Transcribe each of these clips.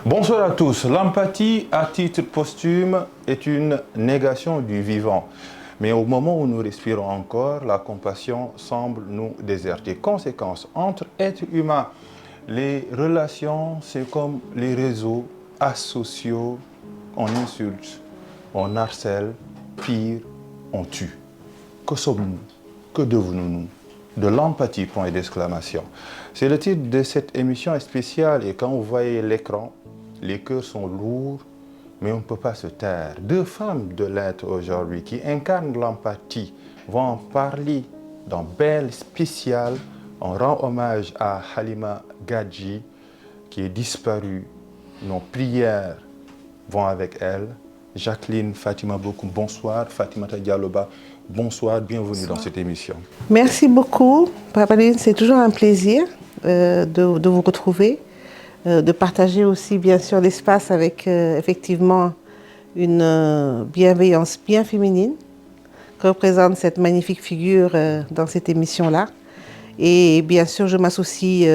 Bonsoir à tous. L'empathie à titre posthume est une négation du vivant. Mais au moment où nous respirons encore, la compassion semble nous déserter. Conséquence, entre êtres humains, les relations, c'est comme les réseaux asociaux. On insulte, on harcèle, pire, on tue. Que sommes-nous? Que devenons-nous? De l'empathie, point d'exclamation. C'est le titre de cette émission spéciale et quand vous voyez l'écran, les cœurs sont lourds, mais on ne peut pas se taire. Deux femmes de l'être aujourd'hui qui incarnent l'empathie vont en parler dans Belle Spéciale. On rend hommage à Halima Gadji qui est disparue. Nos prières vont avec elle. Jacqueline Fatima Bokoum, bonsoir. Fatimata Dialloba, bonsoir. Bienvenue dans cette émission. Merci beaucoup, Papaline. C'est toujours un plaisir de vous retrouver, de partager aussi bien sûr l'espace avec effectivement une bienveillance bien féminine que représente cette magnifique figure dans cette émission-là. Et bien sûr, je m'associe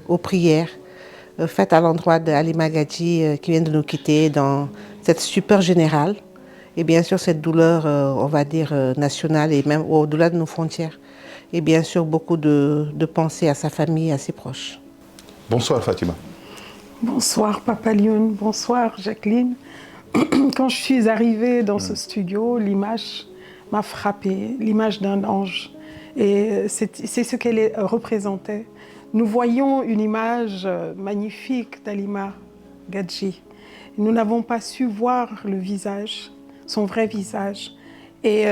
aux prières faites à l'endroit de Halima Gadji qui vient de nous quitter dans cette stupeur générale. Et bien sûr, cette douleur, on va dire, nationale et même au-delà de nos frontières. Et bien sûr, beaucoup de pensées à sa famille et à ses proches. Bonsoir Fatima. Bonsoir Papa Lyon, bonsoir Jacqueline. Quand je suis arrivée dans ce studio, l'image m'a frappée, l'image d'un ange. Et c'est ce qu'elle représentait. Nous voyons une image magnifique d'Halima Gadji. Nous n'avons pas su voir le visage, son vrai visage. Et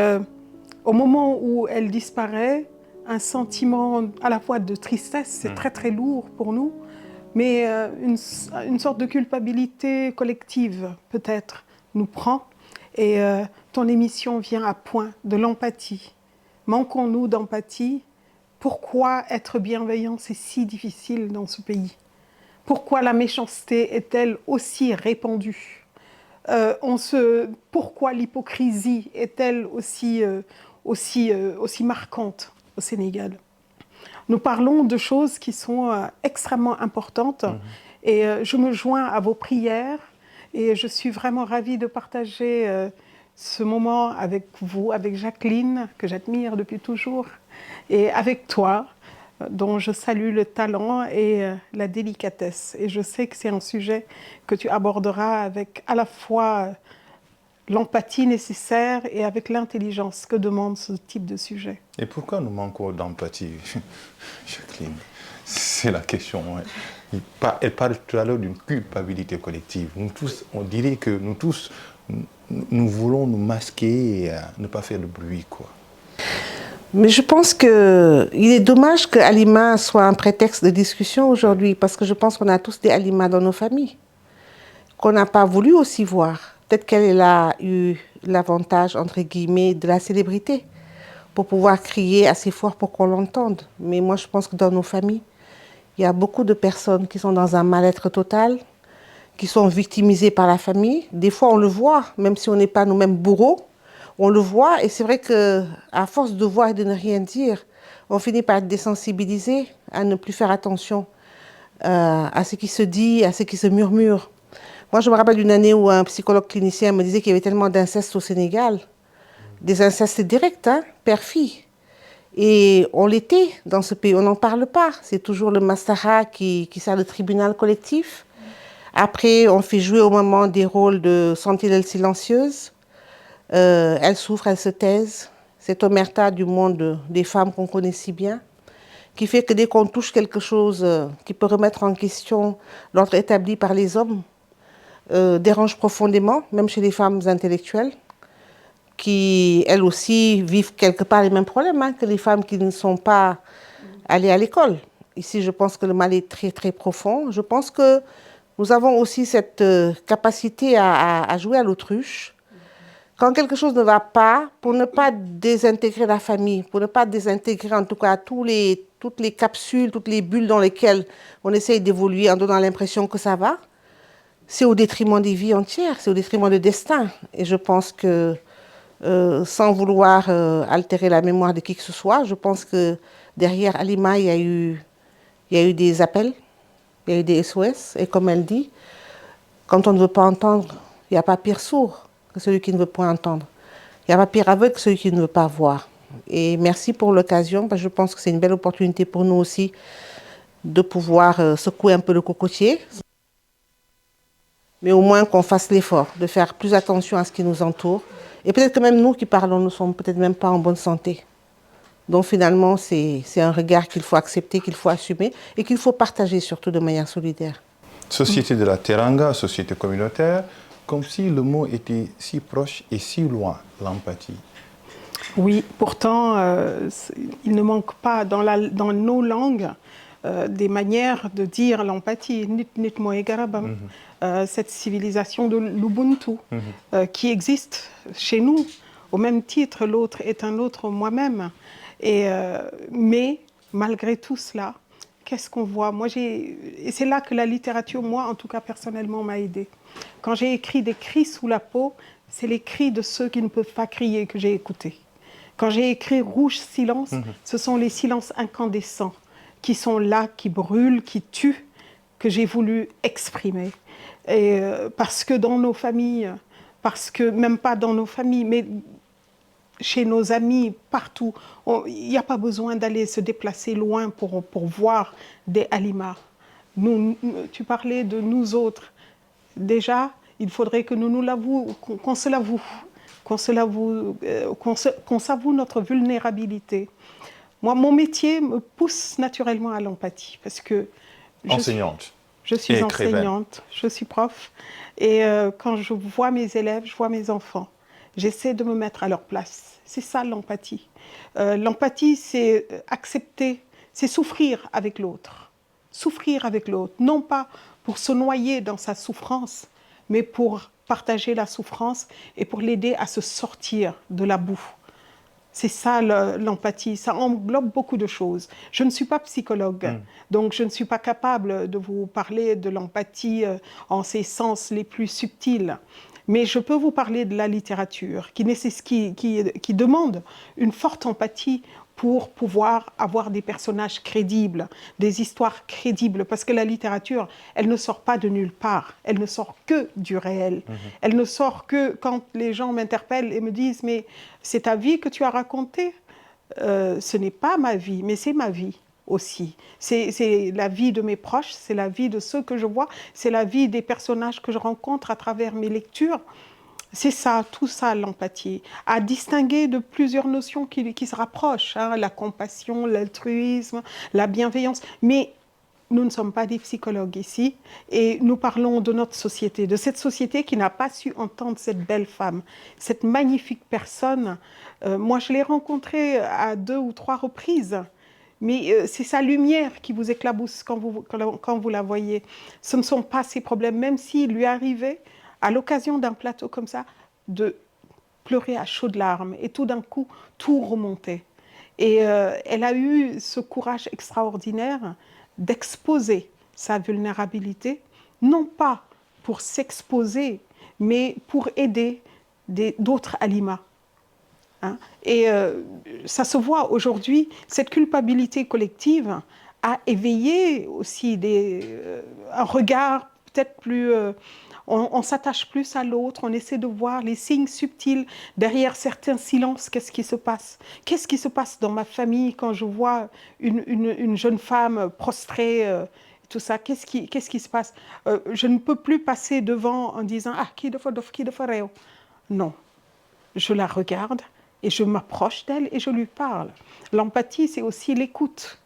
au moment où elle disparaît, un sentiment à la fois de tristesse, c'est très très lourd pour nous, mais une sorte de culpabilité collective peut-être nous prend. Et ton émission vient à point de l'empathie. Manquons-nous d'empathie? Pourquoi être bienveillant, c'est si difficile dans ce pays? Pourquoi la méchanceté est-elle aussi répandue? Pourquoi l'hypocrisie est-elle aussi marquante au Sénégal? Nous parlons de choses qui sont extrêmement importantes et je me joins à vos prières et je suis vraiment ravie de partager ce moment avec vous, avec Jacqueline, que j'admire depuis toujours, et avec toi, dont je salue le talent et la délicatesse. Et je sais que c'est un sujet que tu aborderas avec à la fois l'empathie nécessaire et avec l'intelligence que demande ce type de sujet. Et pourquoi nous manquons d'empathie, Jacqueline? C'est la question. Ouais. Elle parle tout à l'heure d'une culpabilité collective. Nous tous, on dirait que nous tous, nous voulons nous masquer et ne pas faire de bruit, quoi. Mais je pense qu'il est dommage que Halima soit un prétexte de discussion aujourd'hui, parce que je pense qu'on a tous des Halima dans nos familles, qu'on n'a pas voulu aussi voir. Peut-être qu'elle a eu l'avantage, entre guillemets, de la célébrité, pour pouvoir crier assez fort pour qu'on l'entende. Mais moi, je pense que dans nos familles, il y a beaucoup de personnes qui sont dans un mal-être total, qui sont victimisées par la famille. Des fois, on le voit, même si on n'est pas nous-mêmes bourreaux, on le voit. Et c'est vrai qu'à force de voir et de ne rien dire, on finit par être désensibilisé, à ne plus faire attention à ce qui se dit, à ce qui se murmure. Moi, je me rappelle d'une année où un psychologue clinicien me disait qu'il y avait tellement d'inceste au Sénégal, des incestes directs, hein, père-fille. Et on l'était dans ce pays, on n'en parle pas. C'est toujours le Mastara qui sert de tribunal collectif. Après, on fait jouer au moment des rôles de sentinelle silencieuse. Elles souffrent, elles se taisent. Cette omerta du monde des femmes qu'on connaît si bien, qui fait que dès qu'on touche quelque chose qui peut remettre en question l'ordre établi par les hommes, dérange profondément, même chez les femmes intellectuelles, qui, elles aussi, vivent quelque part les mêmes problèmes hein, que les femmes qui ne sont pas allées à l'école. Ici, je pense que le mal est très, très profond. Je pense que nous avons aussi cette capacité à jouer à l'autruche. Quand quelque chose ne va pas, pour ne pas désintégrer la famille, pour ne pas désintégrer en tout cas toutes les capsules, toutes les bulles dans lesquelles on essaye d'évoluer en donnant l'impression que ça va, c'est au détriment des vies entières, c'est au détriment du destin. Et je pense que, sans vouloir altérer la mémoire de qui que ce soit, je pense que derrière Halima, il y a eu des appels, il y a eu des SOS. Et comme elle dit, Quand on ne veut pas entendre, il n'y a pas pire sourd que celui qui ne veut pas entendre. Il n'y a pas pire aveugle que celui qui ne veut pas voir. Et merci pour l'occasion, parce que je pense que c'est une belle opportunité pour nous aussi de pouvoir secouer un peu le cocotier. Mais au moins qu'on fasse l'effort de faire plus attention à ce qui nous entoure. Et peut-être que même nous qui parlons ne sommes peut-être même pas en bonne santé. Donc finalement, c'est un regard qu'il faut accepter, qu'il faut assumer et qu'il faut partager surtout de manière solidaire. Société de la Teranga, société communautaire, comme si le mot était si proche et si loin, l'empathie. Oui, pourtant, il ne manque pas dans nos langues des manières de dire l'empathie. Cette civilisation de l'Ubuntu qui existe chez nous. Au même titre, l'autre est un autre moi-même. Mais malgré tout cela, qu'est-ce qu'on voit? Et c'est là que la littérature, moi, en tout cas personnellement, m'a aidée. Quand j'ai écrit des cris sous la peau, c'est les cris de ceux qui ne peuvent pas crier que j'ai écoutés. Quand j'ai écrit Rouge silence, ce sont les silences incandescents qui sont là, qui brûlent, qui tuent, que j'ai voulu exprimer. Et parce que dans nos familles, parce que même pas dans nos familles, mais chez nos amis, partout, il n'y a pas besoin d'aller se déplacer loin pour voir des Halima. Tu parlais de nous autres. Déjà, il faudrait que nous nous l'avouions, qu'on se l'avoue, qu'on s'avoue notre vulnérabilité. Moi, mon métier me pousse naturellement à l'empathie parce que enseignante. Je suis enseignante, je suis prof. Et quand je vois mes élèves, je vois mes enfants, j'essaie de me mettre à leur place. C'est ça l'empathie. L'empathie, c'est accepter, c'est souffrir avec l'autre. Souffrir avec l'autre, non pas pour se noyer dans sa souffrance, mais pour partager la souffrance et pour l'aider à se sortir de la boue. C'est ça l'empathie, ça englobe beaucoup de choses. Je ne suis pas psychologue, donc je ne suis pas capable de vous parler de l'empathie en ses sens les plus subtils. Mais je peux vous parler de la littérature qui demande une forte empathie pour pouvoir avoir des personnages crédibles, des histoires crédibles, parce que la littérature, elle ne sort pas de nulle part, elle ne sort que du réel. Elle ne sort que quand les gens m'interpellent et me disent « mais c'est ta vie que tu as racontée ?» Ce n'est pas ma vie, mais c'est ma vie aussi. C'est la vie de mes proches, c'est la vie de ceux que je vois, c'est la vie des personnages que je rencontre à travers mes lectures. C'est ça, tout ça, l'empathie, à distinguer de plusieurs notions qui se rapprochent, hein, la compassion, l'altruisme, la bienveillance. Mais nous ne sommes pas des psychologues ici et nous parlons de notre société, de cette société qui n'a pas su entendre cette belle femme, cette magnifique personne. Moi, je l'ai rencontrée à 2 ou 3 reprises. Mais c'est sa lumière qui vous éclabousse quand vous la voyez. Ce ne sont pas ses problèmes, même s'il lui arrivait, à l'occasion d'un plateau comme ça, de pleurer à chaudes larmes. Et tout d'un coup, tout remontait. Et elle a eu ce courage extraordinaire d'exposer sa vulnérabilité, non pas pour s'exposer, mais pour aider d'autres Halima. Hein? Et ça se voit aujourd'hui, cette culpabilité collective a éveillé aussi un regard peut-être plus... on s'attache plus à l'autre, on essaie de voir les signes subtils derrière certains silences. Qu'est-ce qui se passe? Qu'est-ce qui se passe dans ma famille quand je vois une jeune femme prostrée tout ça, qu'est-ce qui se passe? Je ne peux plus passer devant en disant « Ah, qui de fareo ?» Non, je la regarde et je m'approche d'elle et je lui parle. L'empathie, c'est aussi l'écoute.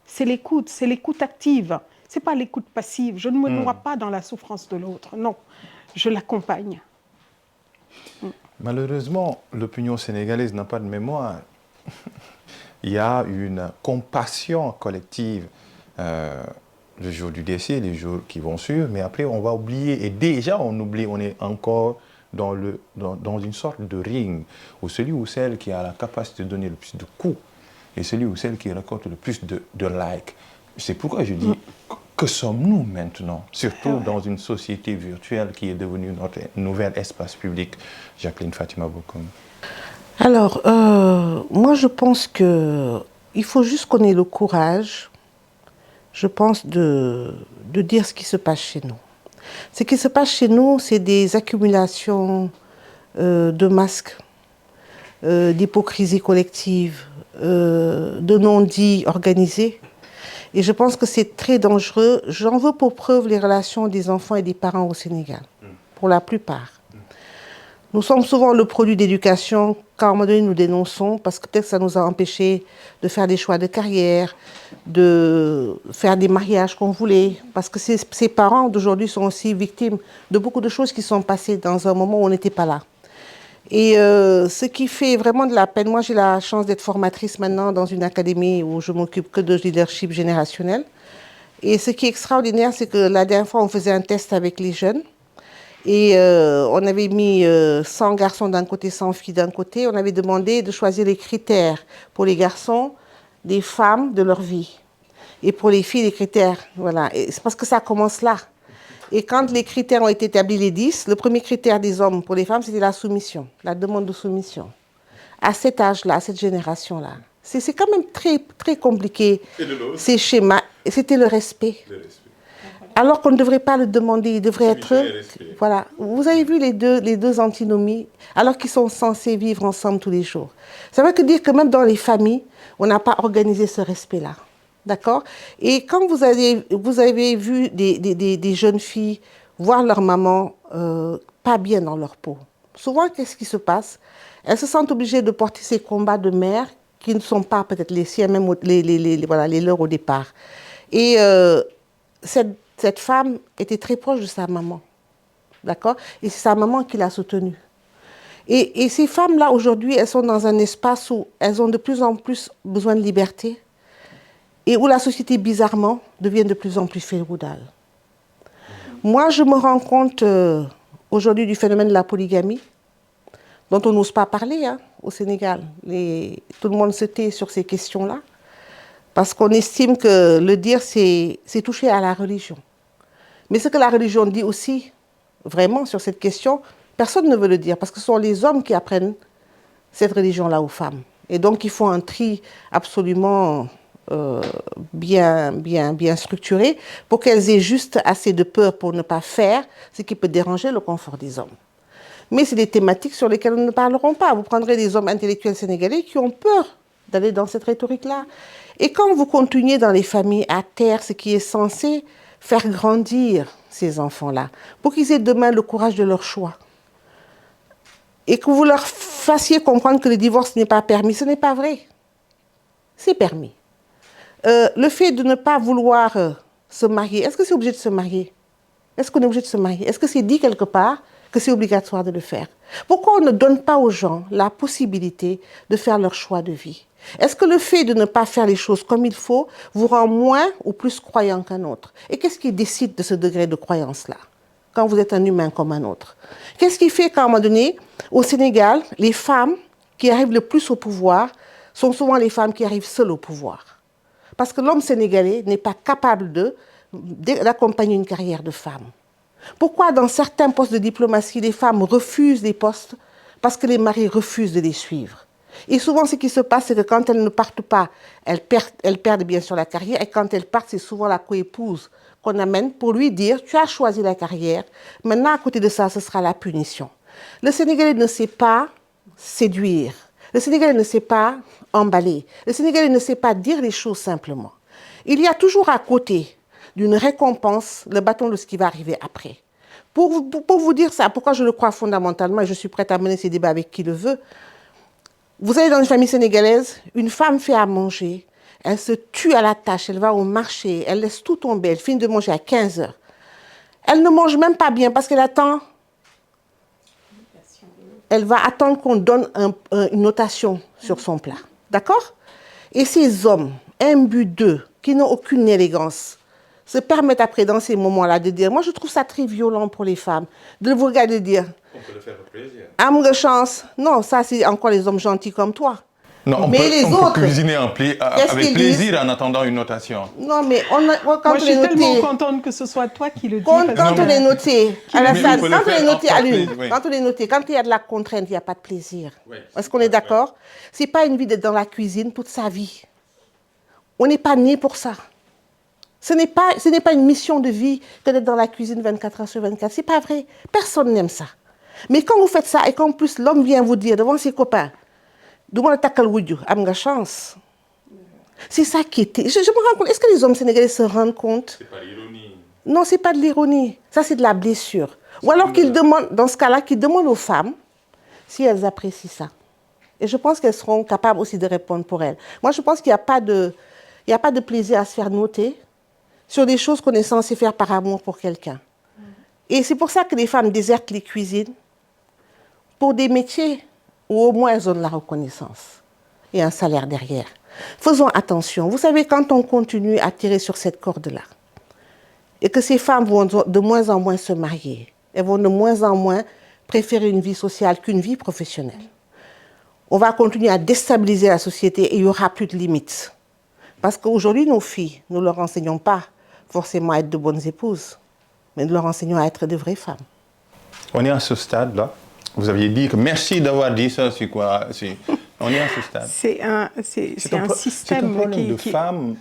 C'est l'écoute active. Ce n'est pas l'écoute passive. Je ne me noie pas dans la souffrance de l'autre. Non, je l'accompagne. Malheureusement, l'opinion sénégalaise n'a pas de mémoire. Il y a une compassion collective le jour du décès, les jours qui vont suivre, mais après on va oublier. Et déjà on oublie, on est encore dans une sorte de ring où celui ou celle qui a la capacité de donner le plus de coups et celui ou celle qui récolte le plus de likes. C'est pourquoi je dis, que sommes-nous maintenant? Surtout dans une société virtuelle qui est devenue notre nouvel espace public. Jacqueline Fatima Bokoum. Alors, moi je pense qu'il faut juste qu'on ait le courage, je pense, de dire ce qui se passe chez nous. Ce qui se passe chez nous, c'est des accumulations de masques, d'hypocrisie collective, de non-dits organisés. Et je pense que c'est très dangereux. J'en veux pour preuve les relations des enfants et des parents au Sénégal, pour la plupart. Nous sommes souvent le produit d'éducation qu'à un moment donné nous dénonçons parce que peut-être ça nous a empêchés de faire des choix de carrière, de faire des mariages qu'on voulait. Parce que ces parents d'aujourd'hui sont aussi victimes de beaucoup de choses qui sont passées dans un moment où on n'était pas là. Et ce qui fait vraiment de la peine, moi j'ai la chance d'être formatrice maintenant dans une académie où je m'occupe que de leadership générationnel. Et ce qui est extraordinaire, c'est que la dernière fois on faisait un test avec les jeunes. Et on avait mis 100 garçons d'un côté, 100 filles d'un côté. On avait demandé de choisir les critères pour les garçons, des femmes, de leur vie. Et pour les filles, les critères, voilà. C'est parce que ça commence là. Et quand les critères ont été établis, les 10, le premier critère des hommes pour les femmes, c'était la soumission, la demande de soumission. À cet âge-là, à cette génération-là. C'est quand même très, très compliqué, ces schémas. Et c'était le respect. Alors qu'on ne devrait pas le demander, il devrait être... Voilà. Vous avez vu les deux antinomies, alors qu'ils sont censés vivre ensemble tous les jours. Ça veut dire que même dans les familles, on n'a pas organisé ce respect-là. D'accord? Et quand vous avez vu des jeunes filles voir leur maman pas bien dans leur peau, souvent, qu'est-ce qui se passe? Elles se sentent obligées de porter ces combats de mère qui ne sont pas peut-être les siens, même les leurs au départ. Et cette femme était très proche de sa maman. D'accord? Et c'est sa maman qui l'a soutenue. Et ces femmes-là, aujourd'hui, elles sont dans un espace où elles ont de plus en plus besoin de liberté et où la société, bizarrement, devient de plus en plus féodale. Moi, je me rends compte aujourd'hui du phénomène de la polygamie, dont on n'ose pas parler au Sénégal. Tout le monde se tait sur ces questions-là, parce qu'on estime que le dire, c'est toucher à la religion. Mais ce que la religion dit aussi, vraiment, sur cette question, personne ne veut le dire, parce que ce sont les hommes qui apprennent cette religion-là aux femmes. Et donc, il faut un tri absolument bien structuré pour qu'elles aient juste assez de peur pour ne pas faire ce qui peut déranger le confort des hommes. Mais c'est des thématiques sur lesquelles nous ne parlerons pas. Vous prendrez des hommes intellectuels sénégalais qui ont peur d'aller dans cette rhétorique-là. Et quand vous continuez dans les familles à taire ce qui est censé faire grandir ces enfants-là, pour qu'ils aient demain le courage de leur choix, et que vous leur fassiez comprendre que le divorce n'est pas permis, ce n'est pas vrai. C'est permis. Le fait de ne pas vouloir se marier, est-ce que c'est obligé de se marier? Est-ce qu'on est obligé de se marier? Est-ce que c'est dit quelque part que c'est obligatoire de le faire? Pourquoi on ne donne pas aux gens la possibilité de faire leur choix de vie? Est-ce que le fait de ne pas faire les choses comme il faut vous rend moins ou plus croyant qu'un autre? Et qu'est-ce qui décide de ce degré de croyance-là, quand vous êtes un humain comme un autre? Qu'est-ce qui fait qu'à un moment donné, au Sénégal, les femmes qui arrivent le plus au pouvoir sont souvent les femmes qui arrivent seules au pouvoir? Parce que l'homme sénégalais n'est pas capable d'accompagner une carrière de femme. Pourquoi dans certains postes de diplomatie, les femmes refusent des postes? Parce que les maris refusent de les suivre. Et souvent, ce qui se passe, c'est que quand elles ne partent pas, elles perdent bien sûr la carrière. Et quand elles partent, c'est souvent la coépouse qu'on amène pour lui dire « Tu as choisi la carrière, maintenant à côté de ça, ce sera la punition ». Le Sénégalais ne sait pas séduire. Le Sénégalais ne sait pas emballer. Le Sénégalais ne sait pas dire les choses simplement. Il y a toujours à côté d'une récompense le bâton de ce qui va arriver après. Pour vous dire ça, pourquoi je le crois fondamentalement, et je suis prête à mener ces débats avec qui le veut, vous allez dans une famille sénégalaise, une femme fait à manger, elle se tue à la tâche, elle va au marché, elle laisse tout tomber, elle finit de manger à 15 heures. Elle ne mange même pas bien parce qu'elle attend... Elle va attendre qu'on donne une notation sur son plat. D'accord? Et ces hommes, imbus d'eux, qui n'ont aucune élégance, se permettent après, dans ces moments-là, de dire, moi je trouve ça très violent pour les femmes, de vous regarder et dire, on peut le faire avec plaisir. Âme de chance. Non, ça c'est encore les hommes gentils comme toi. Non, on mais peut, les on autres, peut cuisiner avec plaisir en attendant une notation. Non, mais quand Moi, je suis tellement noté, contente que ce soit toi qui le dis. quand parce que- on est noté, Alassane, peut le quand on faire est noté à par l'une, plaisir, oui. quand on est noté, quand il y a de la contrainte, il n'y a pas de plaisir. Oui, Est-ce qu'on est d'accord? C'est pas une vie d'être dans la cuisine toute sa vie. On n'est pas né pour ça. Ce n'est pas une mission de vie que d'être dans la cuisine 24 heures sur 24. Ce n'est pas vrai. Personne n'aime ça. Mais quand vous faites ça et qu'en plus l'homme vient vous dire devant ses copains, demande takal wudju, am nga chance. C'est ça qui était. Je me rends compte, est-ce que les hommes sénégalais se rendent compte? C'est pas l'ironie. Non, c'est pas de l'ironie. Ça, c'est de la blessure. Ou alors qu'ils demandent, dans ce cas-là, qu'ils demandent aux femmes si elles apprécient ça. Et je pense qu'elles seront capables aussi de répondre pour elles. Moi, je pense qu'il n'y a pas de plaisir à se faire noter sur des choses qu'on est censé faire par amour pour quelqu'un. Et c'est pour ça que les femmes désertent les cuisines pour des métiers où au moins elles ont de la reconnaissance et un salaire derrière. Faisons attention. Vous savez, quand on continue à tirer sur cette corde-là, et que ces femmes vont de moins en moins se marier, elles vont de moins en moins préférer une vie sociale qu'une vie professionnelle. On va continuer à déstabiliser la société et il n'y aura plus de limites. Parce qu'aujourd'hui, nos filles, nous ne leur enseignons pas forcément à être de bonnes épouses, mais nous leur enseignons à être de vraies femmes. On est à ce stade-là. Vous aviez dit que merci d'avoir dit ça, c'est quoi? On est à ce stade. C'est un système c'est un problème de femmes,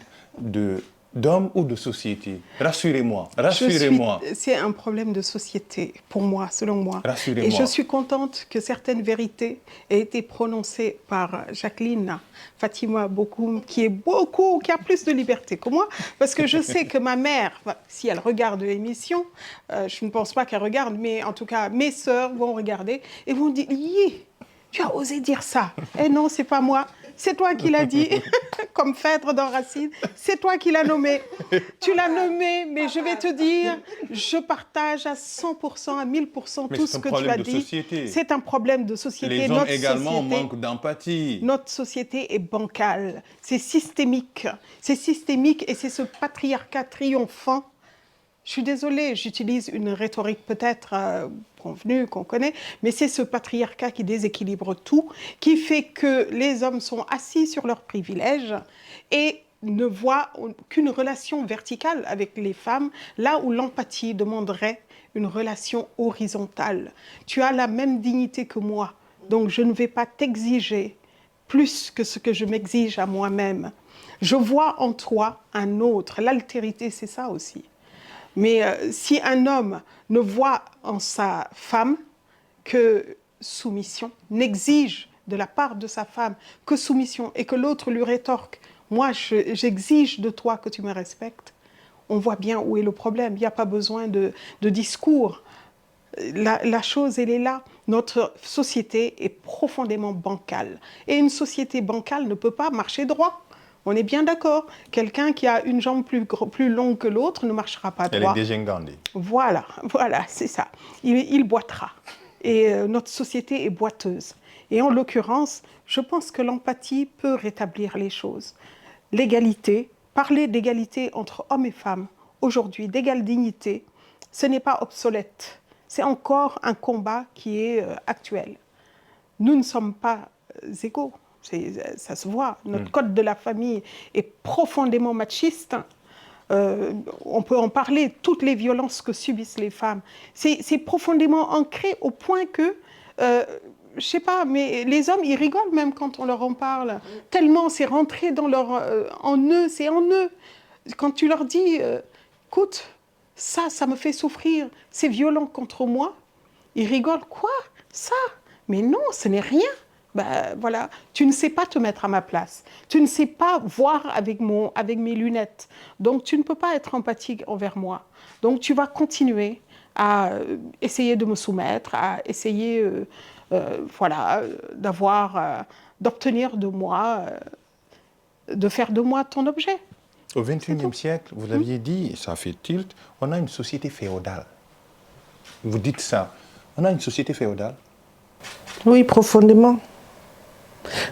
d'hommes ou de société. Rassurez-moi, rassurez-moi. C'est un problème de société, pour moi, selon moi. Rassurez-moi. Et je suis contente que certaines vérités aient été prononcées par Jacqueline Fatima Bokoum, qui a plus de liberté que moi, parce que je sais que ma mère, si elle regarde l'émission, je ne pense pas qu'elle regarde, mais en tout cas, mes sœurs vont regarder et vont dire, tu as osé dire ça. Eh non, c'est pas moi. C'est toi qui l'as dit, comme Phèdre dans Racine. C'est toi qui l'as nommé. Tu l'as nommé, mais je vais te dire, je partage à 100%, à 1000% tout ce que tu as dit. C'est un problème de société. Les hommes également manquent d'empathie. Notre société est bancale. C'est systémique. C'est systémique et c'est ce patriarcat triomphant. Je suis désolée, j'utilise une rhétorique peut-être convenue, qu'on connaît, mais c'est ce patriarcat qui déséquilibre tout, qui fait que les hommes sont assis sur leurs privilèges et ne voient qu'une relation verticale avec les femmes, là où l'empathie demanderait une relation horizontale. Tu as la même dignité que moi, donc je ne vais pas t'exiger plus que ce que je m'exige à moi-même. Je vois en toi un autre. L'altérité, c'est ça aussi. Mais si un homme ne voit en sa femme que soumission, n'exige de la part de sa femme que soumission et que l'autre lui rétorque « moi, j'exige de toi que tu me respectes », on voit bien où est le problème. Il n'y a pas besoin de discours. La chose, elle est là. Notre société est profondément bancale. Et une société bancale ne peut pas marcher droit. On est bien d'accord. Quelqu'un qui a une jambe plus longue que l'autre ne marchera pas droit. Elle est dégingandée. Voilà, c'est ça. Il boitera. Et notre société est boiteuse. Et en l'occurrence, je pense que l'empathie peut rétablir les choses. L'égalité, parler d'égalité entre hommes et femmes, aujourd'hui, d'égale dignité, ce n'est pas obsolète. C'est encore un combat qui est actuel. Nous ne sommes pas égaux. Ça se voit. Notre code de la famille est profondément machiste. On peut en parler, toutes les violences que subissent les femmes. C'est profondément ancré au point que, je sais pas, mais les hommes, ils rigolent même quand on leur en parle. Tellement c'est rentré dans en eux, c'est en eux. Quand tu leur dis, écoute, ça me fait souffrir, c'est violent contre moi, ils rigolent. Quoi? Ça? Mais non, ce n'est rien. Ben, voilà, tu ne sais pas te mettre à ma place. Tu ne sais pas voir avec mes lunettes. Donc, tu ne peux pas être empathique envers moi. Donc, tu vas continuer à essayer de me soumettre, à essayer d'obtenir de moi, de faire de moi ton objet. Au XXIe siècle, vous l'aviez dit, et ça fait tilt, on a une société féodale. Vous dites ça. On a une société féodale. Oui, profondément.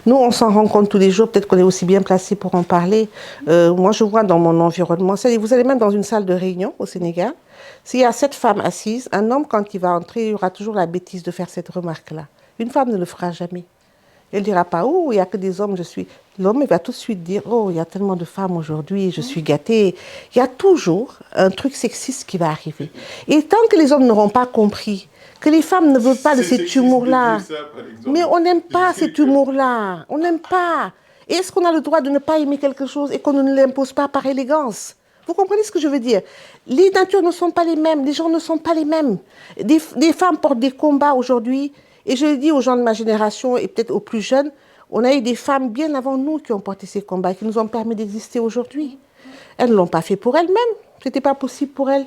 Nous, on s'en rend compte tous les jours, peut-être qu'on est aussi bien placé pour en parler. Moi, je vois dans mon environnement, vous allez même dans une salle de réunion au Sénégal, s'il y a 7 femmes assises, un homme, quand il va entrer, il aura toujours la bêtise de faire cette remarque-là. Une femme ne le fera jamais. Elle ne dira pas, oh, il n'y a que des hommes, L'homme, il va tout de suite dire, oh, il y a tellement de femmes aujourd'hui, je suis gâtée. Il y a toujours un truc sexiste qui va arriver. Et tant que les hommes n'auront pas compris que les femmes ne veulent pas de cet humour-là. Mais on n'aime pas cet humour-là. On n'aime pas. Et est-ce qu'on a le droit de ne pas aimer quelque chose et qu'on ne l'impose pas par élégance? Vous comprenez ce que je veux dire? Les natures ne sont pas les mêmes, les gens ne sont pas les mêmes. Des femmes portent des combats aujourd'hui, et je le dis aux gens de ma génération et peut-être aux plus jeunes, on a eu des femmes bien avant nous qui ont porté ces combats, qui nous ont permis d'exister aujourd'hui. Elles ne l'ont pas fait pour elles-mêmes, ce n'était pas possible pour elles.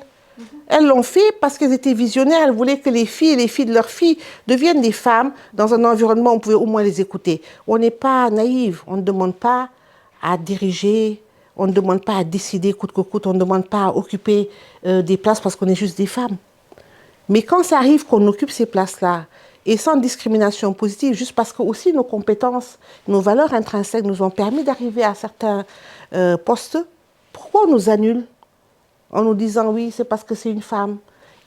Elles l'ont fait parce qu'elles étaient visionnaires, elles voulaient que les filles et les filles de leurs filles deviennent des femmes dans un environnement où on pouvait au moins les écouter. On n'est pas naïve, on ne demande pas à diriger, on ne demande pas à décider coûte que coûte, on ne demande pas à occuper des places parce qu'on est juste des femmes. Mais quand ça arrive qu'on occupe ces places-là, et sans discrimination positive, juste parce que aussi nos compétences, nos valeurs intrinsèques nous ont permis d'arriver à certains postes, pourquoi on nous annule en nous disant oui, c'est parce que c'est une femme.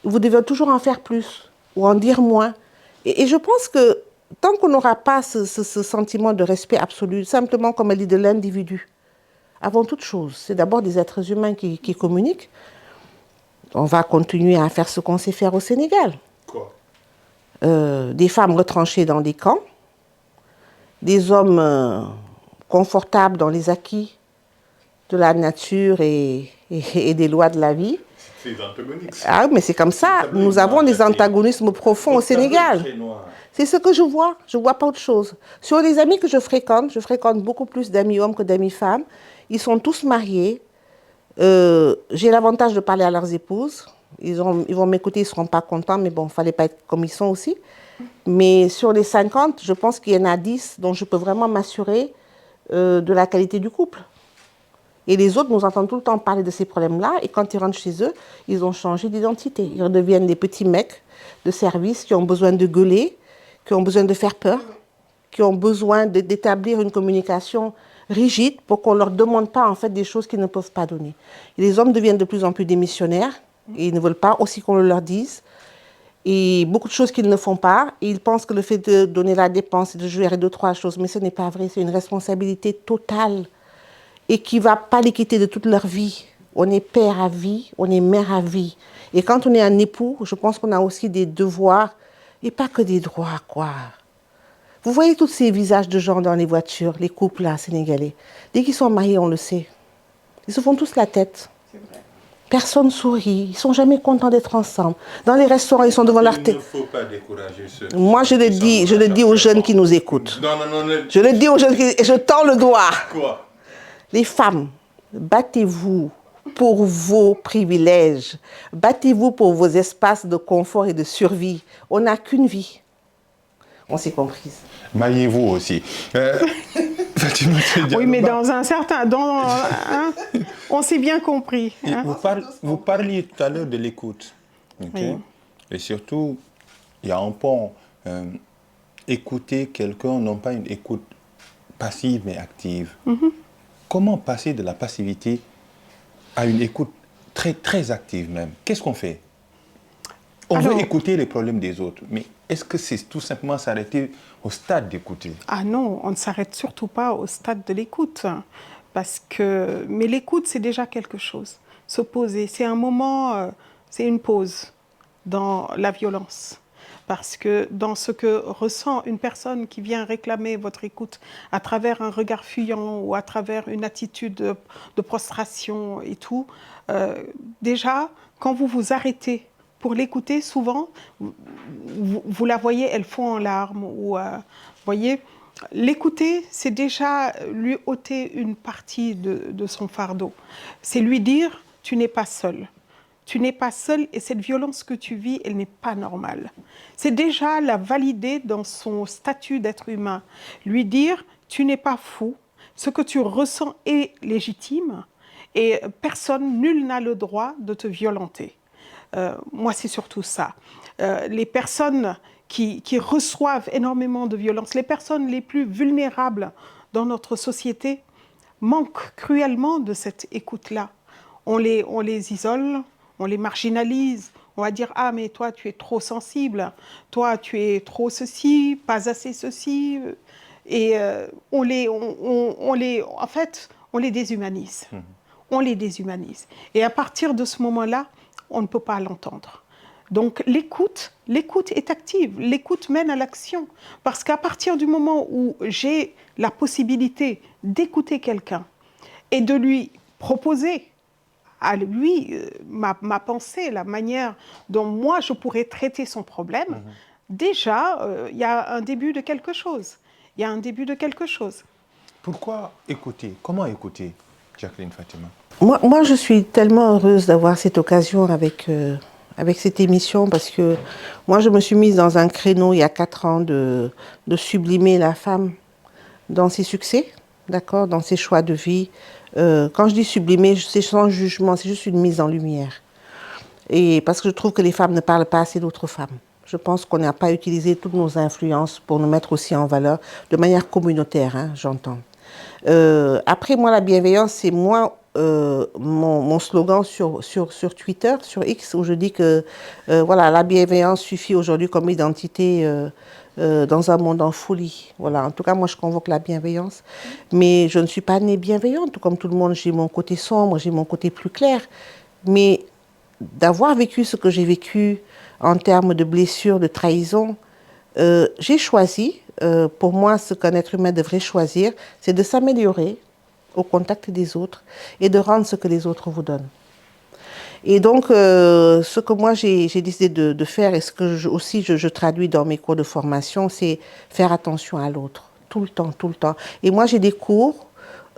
Vous devez toujours en faire plus ou en dire moins. Et je pense que tant qu'on n'aura pas ce sentiment de respect absolu, simplement comme elle dit de l'individu, avant toute chose, c'est d'abord des êtres humains qui communiquent. On va continuer à faire ce qu'on sait faire au Sénégal. Quoi? Des femmes retranchées dans des camps, des hommes confortables dans les acquis de la nature et des lois de la vie. C'est antagonique. Ah, mais c'est comme ça. Nous avons des antagonismes profonds au Sénégal. C'est ce que je vois. Je ne vois pas autre chose. Sur les amis que je fréquente beaucoup plus d'amis hommes que d'amis femmes. Ils sont tous mariés. J'ai l'avantage de parler à leurs épouses. Ils vont m'écouter, ils ne seront pas contents, mais bon, il ne fallait pas être comme ils sont aussi. Mais sur les 50, je pense qu'il y en a 10 dont je peux vraiment m'assurer de la qualité du couple. Et les autres nous entendent tout le temps parler de ces problèmes-là. Et quand ils rentrent chez eux, ils ont changé d'identité. Ils redeviennent des petits mecs de service qui ont besoin de gueuler, qui ont besoin de faire peur, qui ont besoin d'établir une communication rigide pour qu'on ne leur demande pas en fait des choses qu'ils ne peuvent pas donner. Et les hommes deviennent de plus en plus démissionnaires. Et ils ne veulent pas aussi qu'on le leur dise. Et beaucoup de choses qu'ils ne font pas. Et ils pensent que le fait de donner la dépense et de gérer 2-3 choses, mais ce n'est pas vrai. C'est une responsabilité totale. Et qui ne va pas les quitter de toute leur vie. On est père à vie, on est mère à vie. Et quand on est un époux, je pense qu'on a aussi des devoirs, et pas que des droits, quoi. Vous voyez tous ces visages de gens dans les voitures, les couples là, sénégalais. Dès qu'ils sont mariés, on le sait. Ils se font tous la tête. C'est vrai. Personne sourit, ils ne sont jamais contents d'être ensemble. Dans les restaurants, ils sont devant leur tête. Il ne faut pas décourager ceux. Moi, je le dis aux jeunes qui nous écoutent. Non. Je le dis aux jeunes et je tends le doigt. Quoi? Les femmes, battez-vous pour vos privilèges. Battez-vous pour vos espaces de confort et de survie. On n'a qu'une vie. On s'est comprise. Mariez-vous aussi. Oui, mais dans un certain... on s'est bien compris. Hein. Vous parliez tout à l'heure de l'écoute. Okay? Oui. Et surtout, il y a un pont. Écouter quelqu'un, non pas une écoute passive, mais active. Mm-hmm. Comment passer de la passivité à une écoute très, très active même? Qu'est-ce qu'on fait? On veut écouter les problèmes des autres, mais est-ce que c'est tout simplement s'arrêter au stade d'écouter? Ah non, on ne s'arrête surtout pas au stade de l'écoute. Mais l'écoute, c'est déjà quelque chose. Se poser, c'est un moment, c'est une pause dans la violence. Parce que dans ce que ressent une personne qui vient réclamer votre écoute à travers un regard fuyant ou à travers une attitude de prostration et tout, déjà, quand vous vous arrêtez pour l'écouter, souvent, vous la voyez, elle fond en larmes. Voyez, l'écouter, c'est déjà lui ôter une partie de son fardeau. C'est lui dire, tu n'es pas seul. Tu n'es pas seul et cette violence que tu vis, elle n'est pas normale. C'est déjà la valider dans son statut d'être humain. Lui dire, tu n'es pas fou, ce que tu ressens est légitime et personne, nul n'a le droit de te violenter. Moi, c'est surtout ça. Les personnes qui reçoivent énormément de violence, les personnes les plus vulnérables dans notre société manquent cruellement de cette écoute-là. On les isole, on les marginalise, on va dire « Ah, mais toi, tu es trop sensible, toi, tu es trop ceci, pas assez ceci ». Et en fait, on les déshumanise. On les déshumanise. Et à partir de ce moment-là, on ne peut pas l'entendre. Donc l'écoute est active, l'écoute mène à l'action. Parce qu'à partir du moment où j'ai la possibilité d'écouter quelqu'un et de lui proposer à lui, ma pensée, la manière dont moi je pourrais traiter son problème, déjà, il y a un début de quelque chose. Il y a un début de quelque chose. Pourquoi écouter? Comment écouter, Jacqueline Fatima? Moi, je suis tellement heureuse d'avoir cette occasion avec cette émission parce que moi, je me suis mise dans un créneau il y a 4 ans de sublimer la femme dans ses succès, d'accord, dans ses choix de vie. Quand je dis sublimer, c'est sans jugement, c'est juste une mise en lumière. Et parce que je trouve que les femmes ne parlent pas assez d'autres femmes. Je pense qu'on n'a pas utilisé toutes nos influences pour nous mettre aussi en valeur de manière communautaire, hein, j'entends. Après, moi, la bienveillance, c'est moi, mon slogan sur Twitter, sur X, où je dis que voilà, la bienveillance suffit aujourd'hui comme identité dans un monde en folie. Voilà. En tout cas, moi, je convoque la bienveillance. Mais je ne suis pas née bienveillante. Comme tout le monde, j'ai mon côté sombre, j'ai mon côté plus clair. Mais d'avoir vécu ce que j'ai vécu en termes de blessures, de trahison, j'ai choisi, pour moi, ce qu'un être humain devrait choisir, c'est de s'améliorer au contact des autres et de rendre ce que les autres vous donnent. Et donc, ce que moi j'ai décidé de faire et ce que je traduis dans mes cours de formation, c'est faire attention à l'autre, tout le temps, tout le temps. Et moi, j'ai des cours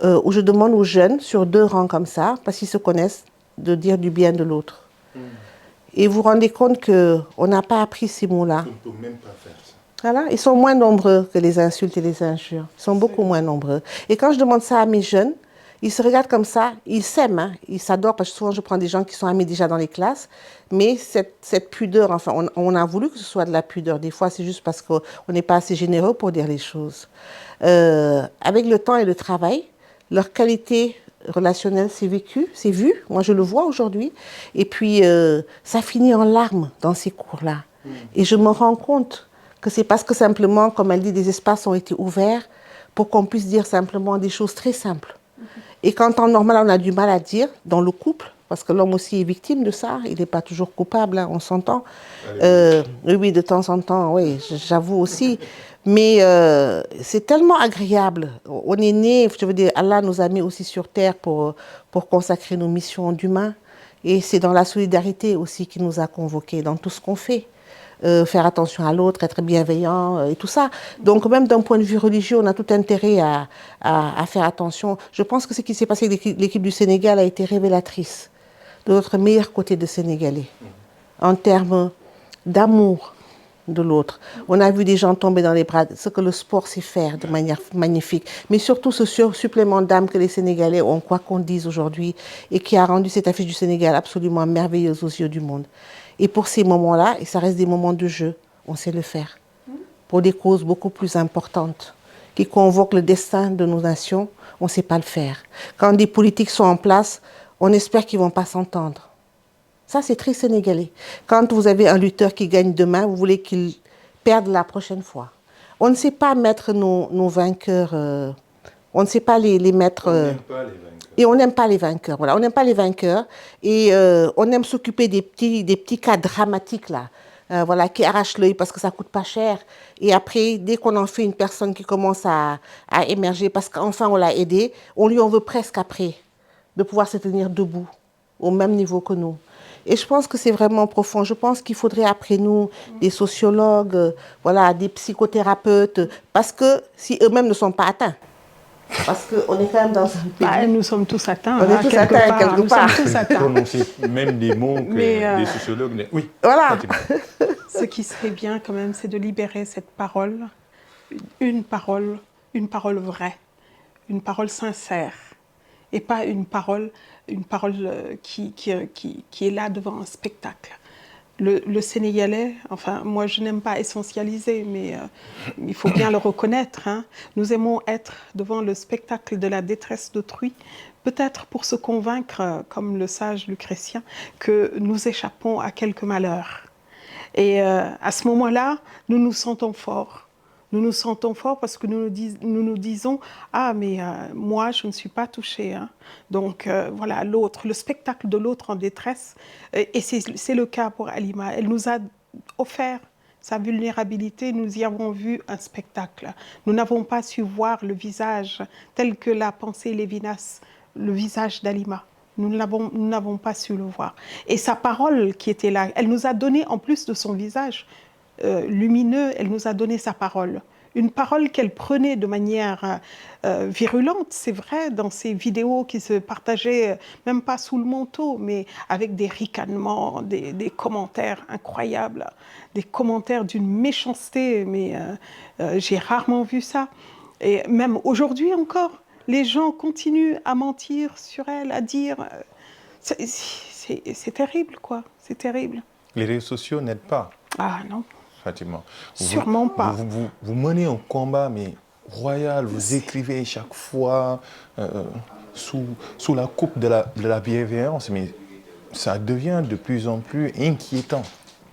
où je demande aux jeunes, sur 2 rangs comme ça, parce qu'ils se connaissent, de dire du bien de l'autre. Et vous vous rendez compte qu'on n'a pas appris ces mots-là. On ne peut même pas faire ça. Voilà, ils sont moins nombreux que les insultes et les injures. Ils sont beaucoup moins nombreux. Et quand je demande ça à mes jeunes, ils se regardent comme ça, ils s'aiment, hein, ils s'adorent, parce que souvent je prends des gens qui sont amis déjà dans les classes, mais cette pudeur, enfin, on a voulu que ce soit de la pudeur. Des fois, c'est juste parce qu'on n'est pas assez généreux pour dire les choses. Avec le temps et le travail, leur qualité relationnelle s'est vécue, c'est vu, moi je le vois aujourd'hui, et puis ça finit en larmes dans ces cours-là. Et je me rends compte que c'est parce que simplement, comme elle dit, des espaces ont été ouverts pour qu'on puisse dire simplement des choses très simples. Et qu'en temps normal, on a du mal à dire dans le couple, parce que l'homme aussi est victime de ça, il n'est pas toujours coupable, hein, on s'entend. Oui, de temps en temps, oui, j'avoue aussi. Mais c'est tellement agréable. On est né, je veux dire, Allah nous a mis aussi sur terre pour consacrer nos missions d'humains. Et c'est dans la solidarité aussi qu'il nous a convoqués, dans tout ce qu'on fait. Faire attention à l'autre, être bienveillant et tout ça. Donc même d'un point de vue religieux, on a tout intérêt à faire attention. Je pense que ce qui s'est passé avec l'équipe du Sénégal a été révélatrice de notre meilleur côté de Sénégalais, en termes d'amour de l'autre. On a vu des gens tomber dans les bras, ce que le sport sait faire de manière magnifique, mais surtout ce supplément d'âme que les Sénégalais ont, quoi qu'on dise aujourd'hui, et qui a rendu cette affiche du Sénégal absolument merveilleuse aux yeux du monde. Et pour ces moments-là, et ça reste des moments de jeu, on sait le faire. Pour des causes beaucoup plus importantes, qui convoquent le destin de nos nations, on ne sait pas le faire. Quand des politiques sont en place, on espère qu'ils ne vont pas s'entendre. Ça, c'est très sénégalais. Quand vous avez un lutteur qui gagne demain, vous voulez qu'il perde la prochaine fois. On ne sait pas mettre nos vainqueurs, on ne sait pas les mettre... On n'aime pas les vainqueurs. Et on n'aime pas les vainqueurs, voilà. On n'aime pas les vainqueurs et on aime s'occuper des petits cas dramatiques là, voilà, qui arrachent l'œil parce que ça coûte pas cher. Et après, dès qu'on en fait une personne qui commence à émerger parce qu'enfin on l'a aidé, on lui en veut presque après de pouvoir se tenir debout au même niveau que nous. Et je pense que c'est vraiment profond. Je pense qu'il faudrait après nous des sociologues, voilà, des psychothérapeutes, parce que si eux-mêmes ne sont pas atteints. Parce qu'on est quand même dans un pays... Bah, nous sommes tous atteints. On est tous atteints quelque part. Nous sommes tous atteints. Prononcer même des mots que Mais, des sociologues... Oui, voilà. Ce qui serait bien quand même, c'est de libérer cette parole, une parole vraie, une parole sincère, et pas une parole qui est là devant un spectacle. Le Sénégalais, enfin, moi je n'aime pas essentialiser, mais il faut bien le reconnaître, hein. Nous aimons être devant le spectacle de la détresse d'autrui, peut-être pour se convaincre, comme le sage Lucrétien, que nous échappons à quelques malheurs. Et à ce moment-là, nous nous sentons forts. Nous nous sentons forts parce que nous nous disons « Ah, mais moi, je ne suis pas touchée. Hein. » Donc, voilà, l'autre, le spectacle de l'autre en détresse. Et c'est le cas pour Halima. Elle nous a offert sa vulnérabilité. Nous y avons vu un spectacle. Nous n'avons pas su voir le visage tel que l'a pensé Lévinas, le visage d'Halima. Nous n'avons pas su le voir. Et sa parole qui était là, elle nous a donné, en plus de son visage lumineux, elle nous a donné sa parole. Une parole qu'elle prenait de manière virulente, c'est vrai, dans ses vidéos qui se partageaient, même pas sous le manteau, mais avec des ricanements, des commentaires incroyables, des commentaires d'une méchanceté, mais j'ai rarement vu ça. Et même aujourd'hui encore, les gens continuent à mentir sur elle, à dire... c'est terrible, quoi. C'est terrible. Les réseaux sociaux n'aident pas. Ah non. Fatima. Sûrement pas. Vous menez un combat, mais royal, vous écrivez chaque fois sous la coupe de la bienveillance, mais ça devient de plus en plus inquiétant.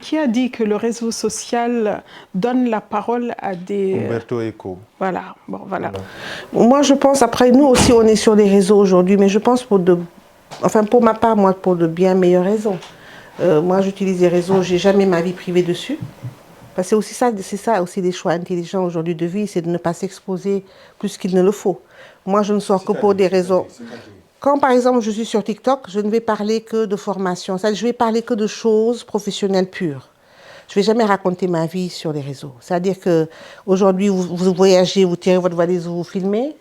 Qui a dit que le réseau social donne la parole à des... Umberto Eco. Voilà, bon, voilà. Moi, je pense, après, nous aussi, on est sur les réseaux aujourd'hui, mais je pense pour ma part, moi, pour de bien meilleures raisons. Moi, j'utilise les réseaux, j'ai jamais ma vie privée dessus. Parce que c'est ça aussi des choix intelligents aujourd'hui de vie, c'est de ne pas s'exposer plus qu'il ne le faut. Moi, je ne sors que pour des raisons. Quand, par exemple, je suis sur TikTok, je ne vais parler que de formation. C'est-à-dire, je vais parler que de choses professionnelles pures. Je ne vais jamais raconter ma vie sur les réseaux. C'est-à-dire qu'aujourd'hui, vous voyagez, vous tirez votre valise, vous filmez.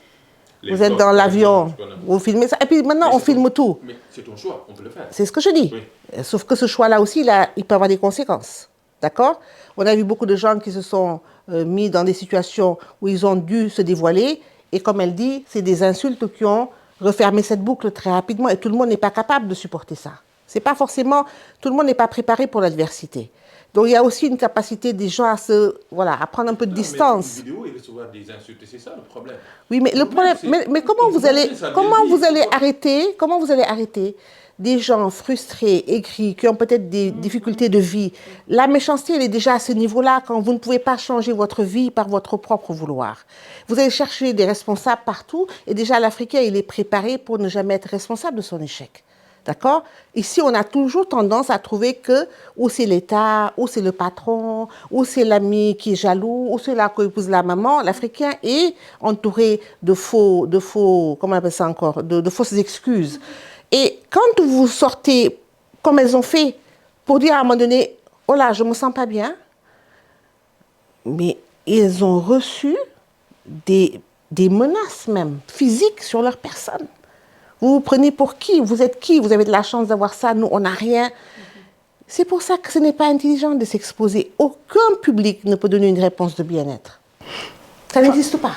Vous êtes dans l'avion, vous filmez ça. Et puis maintenant, on filme tout. Mais c'est ton choix, on peut le faire. C'est ce que je dis. Oui. Sauf que ce choix-là aussi, il peut avoir des conséquences. D'accord? On a vu beaucoup de gens qui se sont mis dans des situations où ils ont dû se dévoiler. Et comme elle dit, c'est des insultes qui ont refermé cette boucle très rapidement. Et tout le monde n'est pas capable de supporter ça. C'est pas forcément... Tout le monde n'est pas préparé pour l'adversité. Donc il y a aussi une capacité des gens à prendre un peu de distance. Mais une vidéo et recevoir des insultes, c'est ça le problème. Oui, mais le problème... Mais comment vous allez arrêter des gens frustrés, aigris, qui ont peut-être des difficultés de vie? La méchanceté, elle est déjà à ce niveau-là quand vous ne pouvez pas changer votre vie par votre propre vouloir. Vous allez chercher des responsables partout et déjà l'Africain, il est préparé pour ne jamais être responsable de son échec. D'accord? Ici, on a toujours tendance à trouver que ou c'est l'État, ou c'est le patron, ou c'est l'ami qui est jaloux, ou c'est là qui épouse la maman. L'Africain est entouré de comment on appelle ça encore, de fausses excuses. Et quand vous sortez, comme elles ont fait, pour dire à un moment donné, oh là, je ne me sens pas bien, mais ils ont reçu des menaces même physiques sur leur personne. Vous vous prenez pour qui? Vous êtes qui? Vous avez de la chance d'avoir ça, nous, on n'a rien. C'est pour ça que ce n'est pas intelligent de s'exposer. Aucun public ne peut donner une réponse de bien-être. Ça n'existe pas.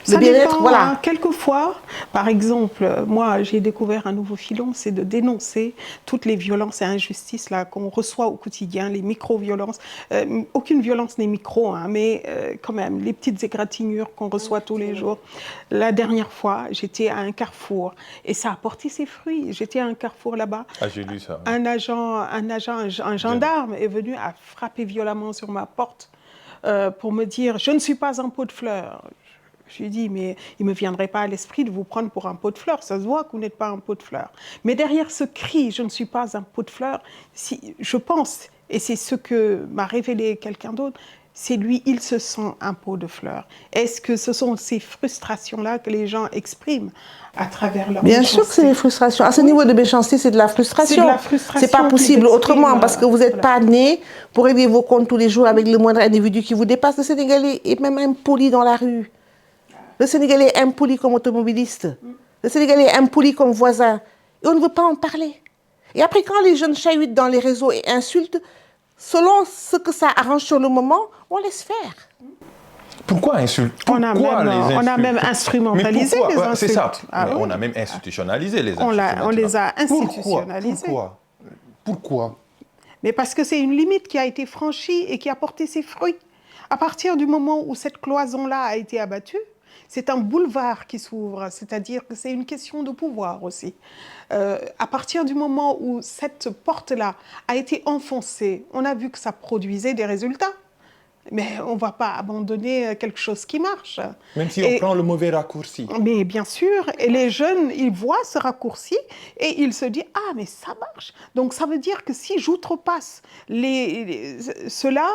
Ça dépend, voilà. Hein, quelquefois, par exemple, moi j'ai découvert un nouveau filon, c'est de dénoncer toutes les violences et injustices là qu'on reçoit au quotidien, les micro-violences. Aucune violence n'est micro, hein, mais quand même, les petites égratignures qu'on reçoit tous les jours. La dernière fois, j'étais à un carrefour et ça a porté ses fruits. J'étais à un carrefour là-bas. Ah, j'ai lu ça. Un gendarme est venu à frapper violemment sur ma porte pour me dire « Je ne suis pas un pot de fleurs ». Je lui ai dit, mais il ne me viendrait pas à l'esprit de vous prendre pour un pot de fleurs. Ça se voit que vous n'êtes pas un pot de fleurs. Mais derrière ce cri, je ne suis pas un pot de fleurs, je pense, et c'est ce que m'a révélé quelqu'un d'autre, c'est lui, il se sent un pot de fleurs. Est-ce que ce sont ces frustrations-là que les gens expriment à travers leur Bien sûr que c'est des frustrations. À ce niveau de méchanceté, c'est de la frustration. C'est de la frustration. C'est pas possible autrement parce que vous n'êtes pas né pour régler vos comptes tous les jours avec le moindre individu qui vous dépasse. Le Sénégalais est même impoli dans la rue. Le Sénégalais est impoli comme automobiliste. Le Sénégalais est impoli comme voisin. Et on ne veut pas en parler. Et après, quand les jeunes chahutent dans les réseaux et insultent, selon ce que ça arrange sur le moment, on laisse faire. Pourquoi insulter? On a même instrumentalisé les insultes. C'est ça. Ah, on a même institutionnalisé les insultes. On les a institutionnalisés. Pourquoi? Mais parce que c'est une limite qui a été franchie et qui a porté ses fruits. À partir du moment où cette cloison-là a été abattue, c'est un boulevard qui s'ouvre, c'est-à-dire que c'est une question de pouvoir aussi. À partir du moment où cette porte-là a été enfoncée, on a vu que ça produisait des résultats. mais on ne va pas abandonner quelque chose qui marche. Même si on prend le mauvais raccourci. Mais bien sûr, et les jeunes, ils voient ce raccourci et ils se disent « Ah, mais ça marche !» Donc ça veut dire que si j'outrepasse cela,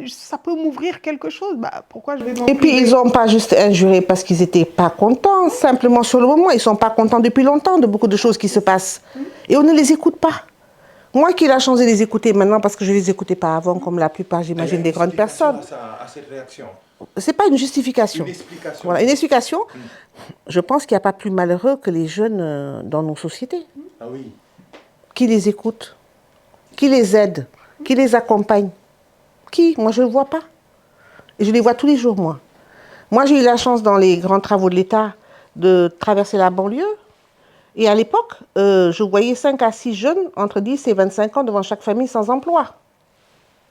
ça peut m'ouvrir quelque chose. Pourquoi je vais m'en Et puis priver? ils n'ont pas juste injuré parce qu'ils n'étaient pas contents, simplement sur le moment. Ils ne sont pas contents depuis longtemps de beaucoup de choses qui se passent. Et on ne les écoute pas. Moi qui ai la chance de les écouter maintenant, parce que je ne les écoutais pas avant, comme la plupart, j'imagine, des grandes personnes. À cette réaction. Ce n'est pas une justification. Une explication. Voilà, une explication. Je pense qu'il n'y a pas plus malheureux que les jeunes dans nos sociétés. Ah oui. Qui les écoute, qui les aide, qui les accompagne. Qui? Moi, je ne le vois pas. Et je les vois tous les jours, moi. Moi, j'ai eu la chance, dans les grands travaux de l'État, de traverser la banlieue. Et à l'époque, je voyais 5 à 6 jeunes entre 10 et 25 ans devant chaque famille sans emploi.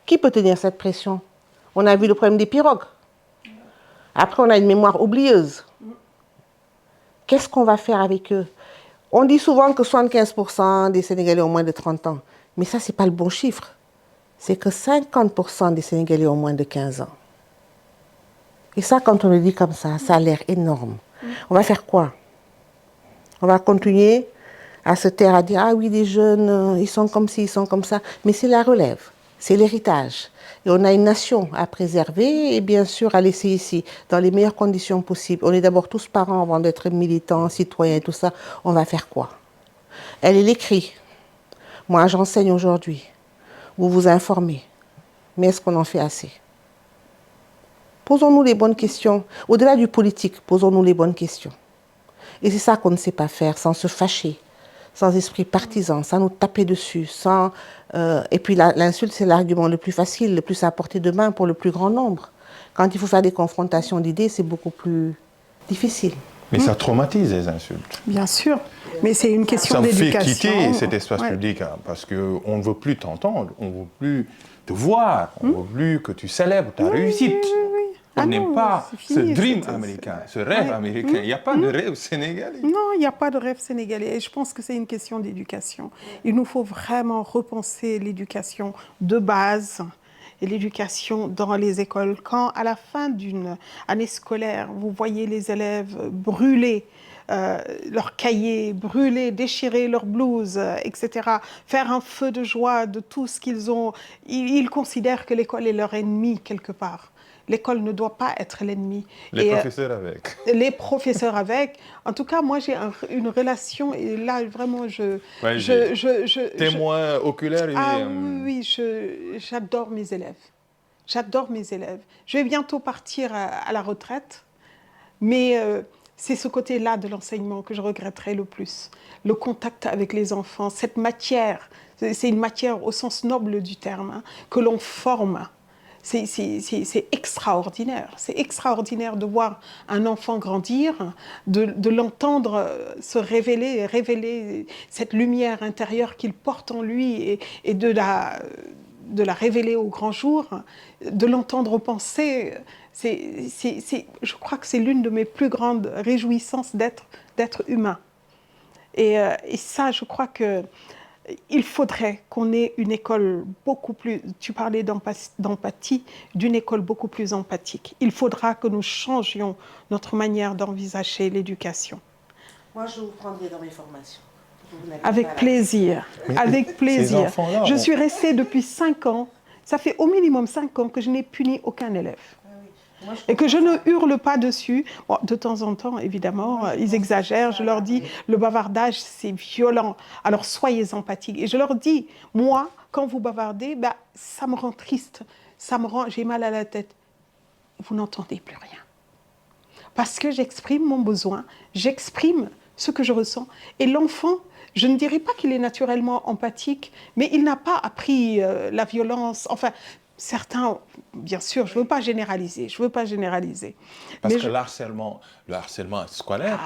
Qui peut tenir cette pression? On a vu le problème des pirogues. Après, on a une mémoire oublieuse. Qu'est-ce qu'on va faire avec eux? On dit souvent que 75% des Sénégalais ont moins de 30 ans. Mais ça, ce n'est pas le bon chiffre. C'est que 50% des Sénégalais ont moins de 15 ans. Et ça, quand on le dit comme ça a l'air énorme. On va faire quoi? On va continuer à se taire, à dire « Ah oui, les jeunes, ils sont comme ci, ils sont comme ça ». Mais c'est la relève, c'est l'héritage. Et on a une nation à préserver et bien sûr à laisser ici, dans les meilleures conditions possibles. On est d'abord tous parents avant d'être militants, citoyens et tout ça. On va faire quoi? Elle l'écrit. Moi, j'enseigne aujourd'hui. Vous vous informez. Mais est-ce qu'on en fait assez? Posons-nous les bonnes questions. Au-delà du politique, posons-nous les bonnes questions. Et c'est ça qu'on ne sait pas faire, sans se fâcher, sans esprit partisan, sans nous taper dessus. Et puis l'insulte, c'est l'argument le plus facile, le plus à portée de main pour le plus grand nombre. Quand il faut faire des confrontations d'idées, c'est beaucoup plus difficile. Mais ça traumatise, les insultes. Bien sûr, mais c'est une question d'éducation. Ça me fait quitter cet espace public, parce qu'on ne veut plus t'entendre, on ne veut plus te voir, on ne veut plus que tu célèbres ta réussite. On n'aime pas ce dream américain, ce rêve américain. Il n'y a pas de rêve sénégalais. Non, il n'y a pas de rêve sénégalais. Et je pense que c'est une question d'éducation. Il nous faut vraiment repenser l'éducation de base et l'éducation dans les écoles. Quand, à la fin d'une année scolaire, vous voyez les élèves brûler leurs cahiers, brûler, déchirer leurs blouses, etc., faire un feu de joie de tout ce qu'ils ont, ils considèrent que l'école est leur ennemi quelque part. L'école ne doit pas être l'ennemi. Les professeurs avec. Les professeurs avec. En tout cas, moi, j'ai une relation, et là, vraiment, témoin oculaire. Oui, j'adore mes élèves. J'adore mes élèves. Je vais bientôt partir à la retraite, mais c'est ce côté-là de l'enseignement que je regretterai le plus. Le contact avec les enfants, cette matière, c'est une matière au sens noble du terme, que l'on forme. C'est extraordinaire. C'est extraordinaire de voir un enfant grandir, de l'entendre se révéler cette lumière intérieure qu'il porte en lui et de la révéler au grand jour, de l'entendre penser. Je crois que c'est l'une de mes plus grandes réjouissances d'être humain. Et ça, je crois que il faudrait qu'on ait une école beaucoup plus, tu parlais d'empathie, d'une école beaucoup plus empathique. Il faudra que nous changions notre manière d'envisager l'éducation. Moi, je vous prendrai dans mes formations. Avec plaisir, avec plaisir. Je suis restée depuis 5 ans, ça fait au minimum 5 ans que je n'ai puni aucun élève. Et que je ne hurle pas dessus. Bon, de temps en temps, évidemment, ils exagèrent. Je leur dis, le bavardage, c'est violent. Alors, soyez empathiques. Et je leur dis, moi, quand vous bavardez, ça me rend triste. J'ai mal à la tête. Vous n'entendez plus rien. Parce que j'exprime mon besoin, j'exprime ce que je ressens. Et l'enfant, je ne dirais pas qu'il est naturellement empathique, mais il n'a pas appris la violence. Enfin, certains, bien sûr, je ne veux pas généraliser, Parce que le harcèlement scolaire,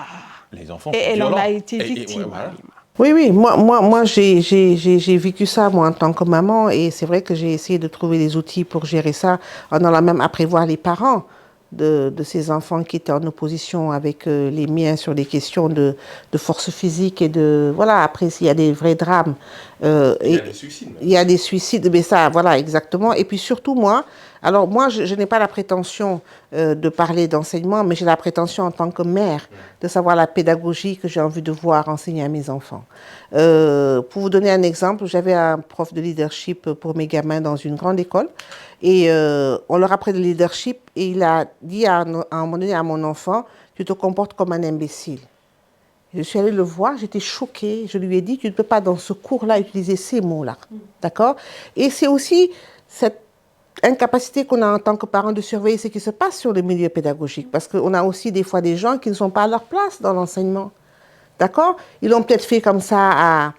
les enfants sont elle violents. en a été victime. Voilà. Oui, moi j'ai vécu ça, moi, en tant que maman, et c'est vrai que j'ai essayé de trouver des outils pour gérer ça, en allant même à prévoir les parents de ces enfants qui étaient en opposition avec les miens sur des questions de force physique et de... Voilà, après, s'il y a des vrais drames... Il y a des suicides. Il y a des suicides, mais ça, voilà, exactement. Et puis surtout, moi, Alors moi, je n'ai pas la prétention de parler d'enseignement, mais j'ai la prétention en tant que mère de savoir la pédagogie que j'ai envie de voir enseigner à mes enfants. Pour vous donner un exemple, j'avais un prof de leadership pour mes gamins dans une grande école et on leur apprenait le leadership et il a dit à un moment donné à mon enfant, tu te comportes comme un imbécile. Je suis allée le voir, j'étais choquée. Je lui ai dit, tu ne peux pas dans ce cours-là utiliser ces mots-là. D'accord? Et c'est aussi cette incapacité qu'on a en tant que parents de surveiller ce qui se passe sur le milieu pédagogique. Parce qu'on a aussi des fois des gens qui ne sont pas à leur place dans l'enseignement. D'accord? Ils l'ont peut-être fait comme ça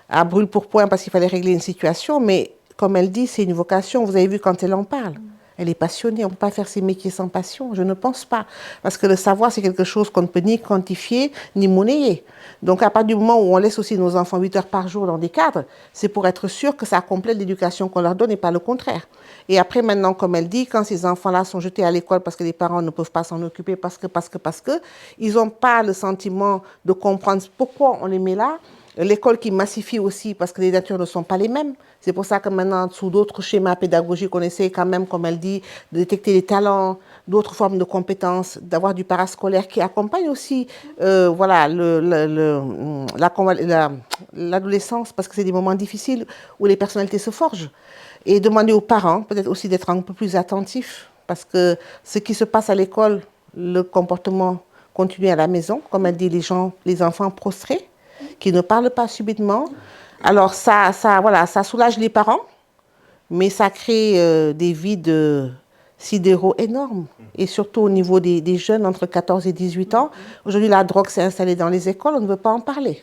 à brûle pour point parce qu'il fallait régler une situation, mais comme elle dit, c'est une vocation. Vous avez vu quand elle en parle. Elle est passionnée. On ne peut pas faire ces métiers sans passion. Je ne pense pas. Parce que le savoir, c'est quelque chose qu'on ne peut ni quantifier, ni monnayer. Donc, à partir du moment où on laisse aussi nos enfants 8 heures par jour dans des cadres, c'est pour être sûr que ça complète l'éducation qu'on leur donne et pas le contraire. Et après, maintenant, comme elle dit, quand ces enfants-là sont jetés à l'école parce que les parents ne peuvent pas s'en occuper, parce que, ils n'ont pas le sentiment de comprendre pourquoi on les met là. L'école qui massifie aussi parce que les natures ne sont pas les mêmes. C'est pour ça que maintenant, sous d'autres schémas pédagogiques, on essaie quand même, comme elle dit, de détecter les talents, d'autres formes de compétences, d'avoir du parascolaire qui accompagne aussi voilà, l'adolescence parce que c'est des moments difficiles où les personnalités se forgent. Et demander aux parents peut-être aussi d'être un peu plus attentifs parce que ce qui se passe à l'école, le comportement continue à la maison, comme elle dit, les enfants prostrés, qui ne parlent pas subitement. Alors voilà, ça soulage les parents, mais ça crée des vides sidéraux énormes. Et surtout au niveau des jeunes entre 14 et 18 ans. Aujourd'hui, la drogue s'est installée dans les écoles, on ne veut pas en parler.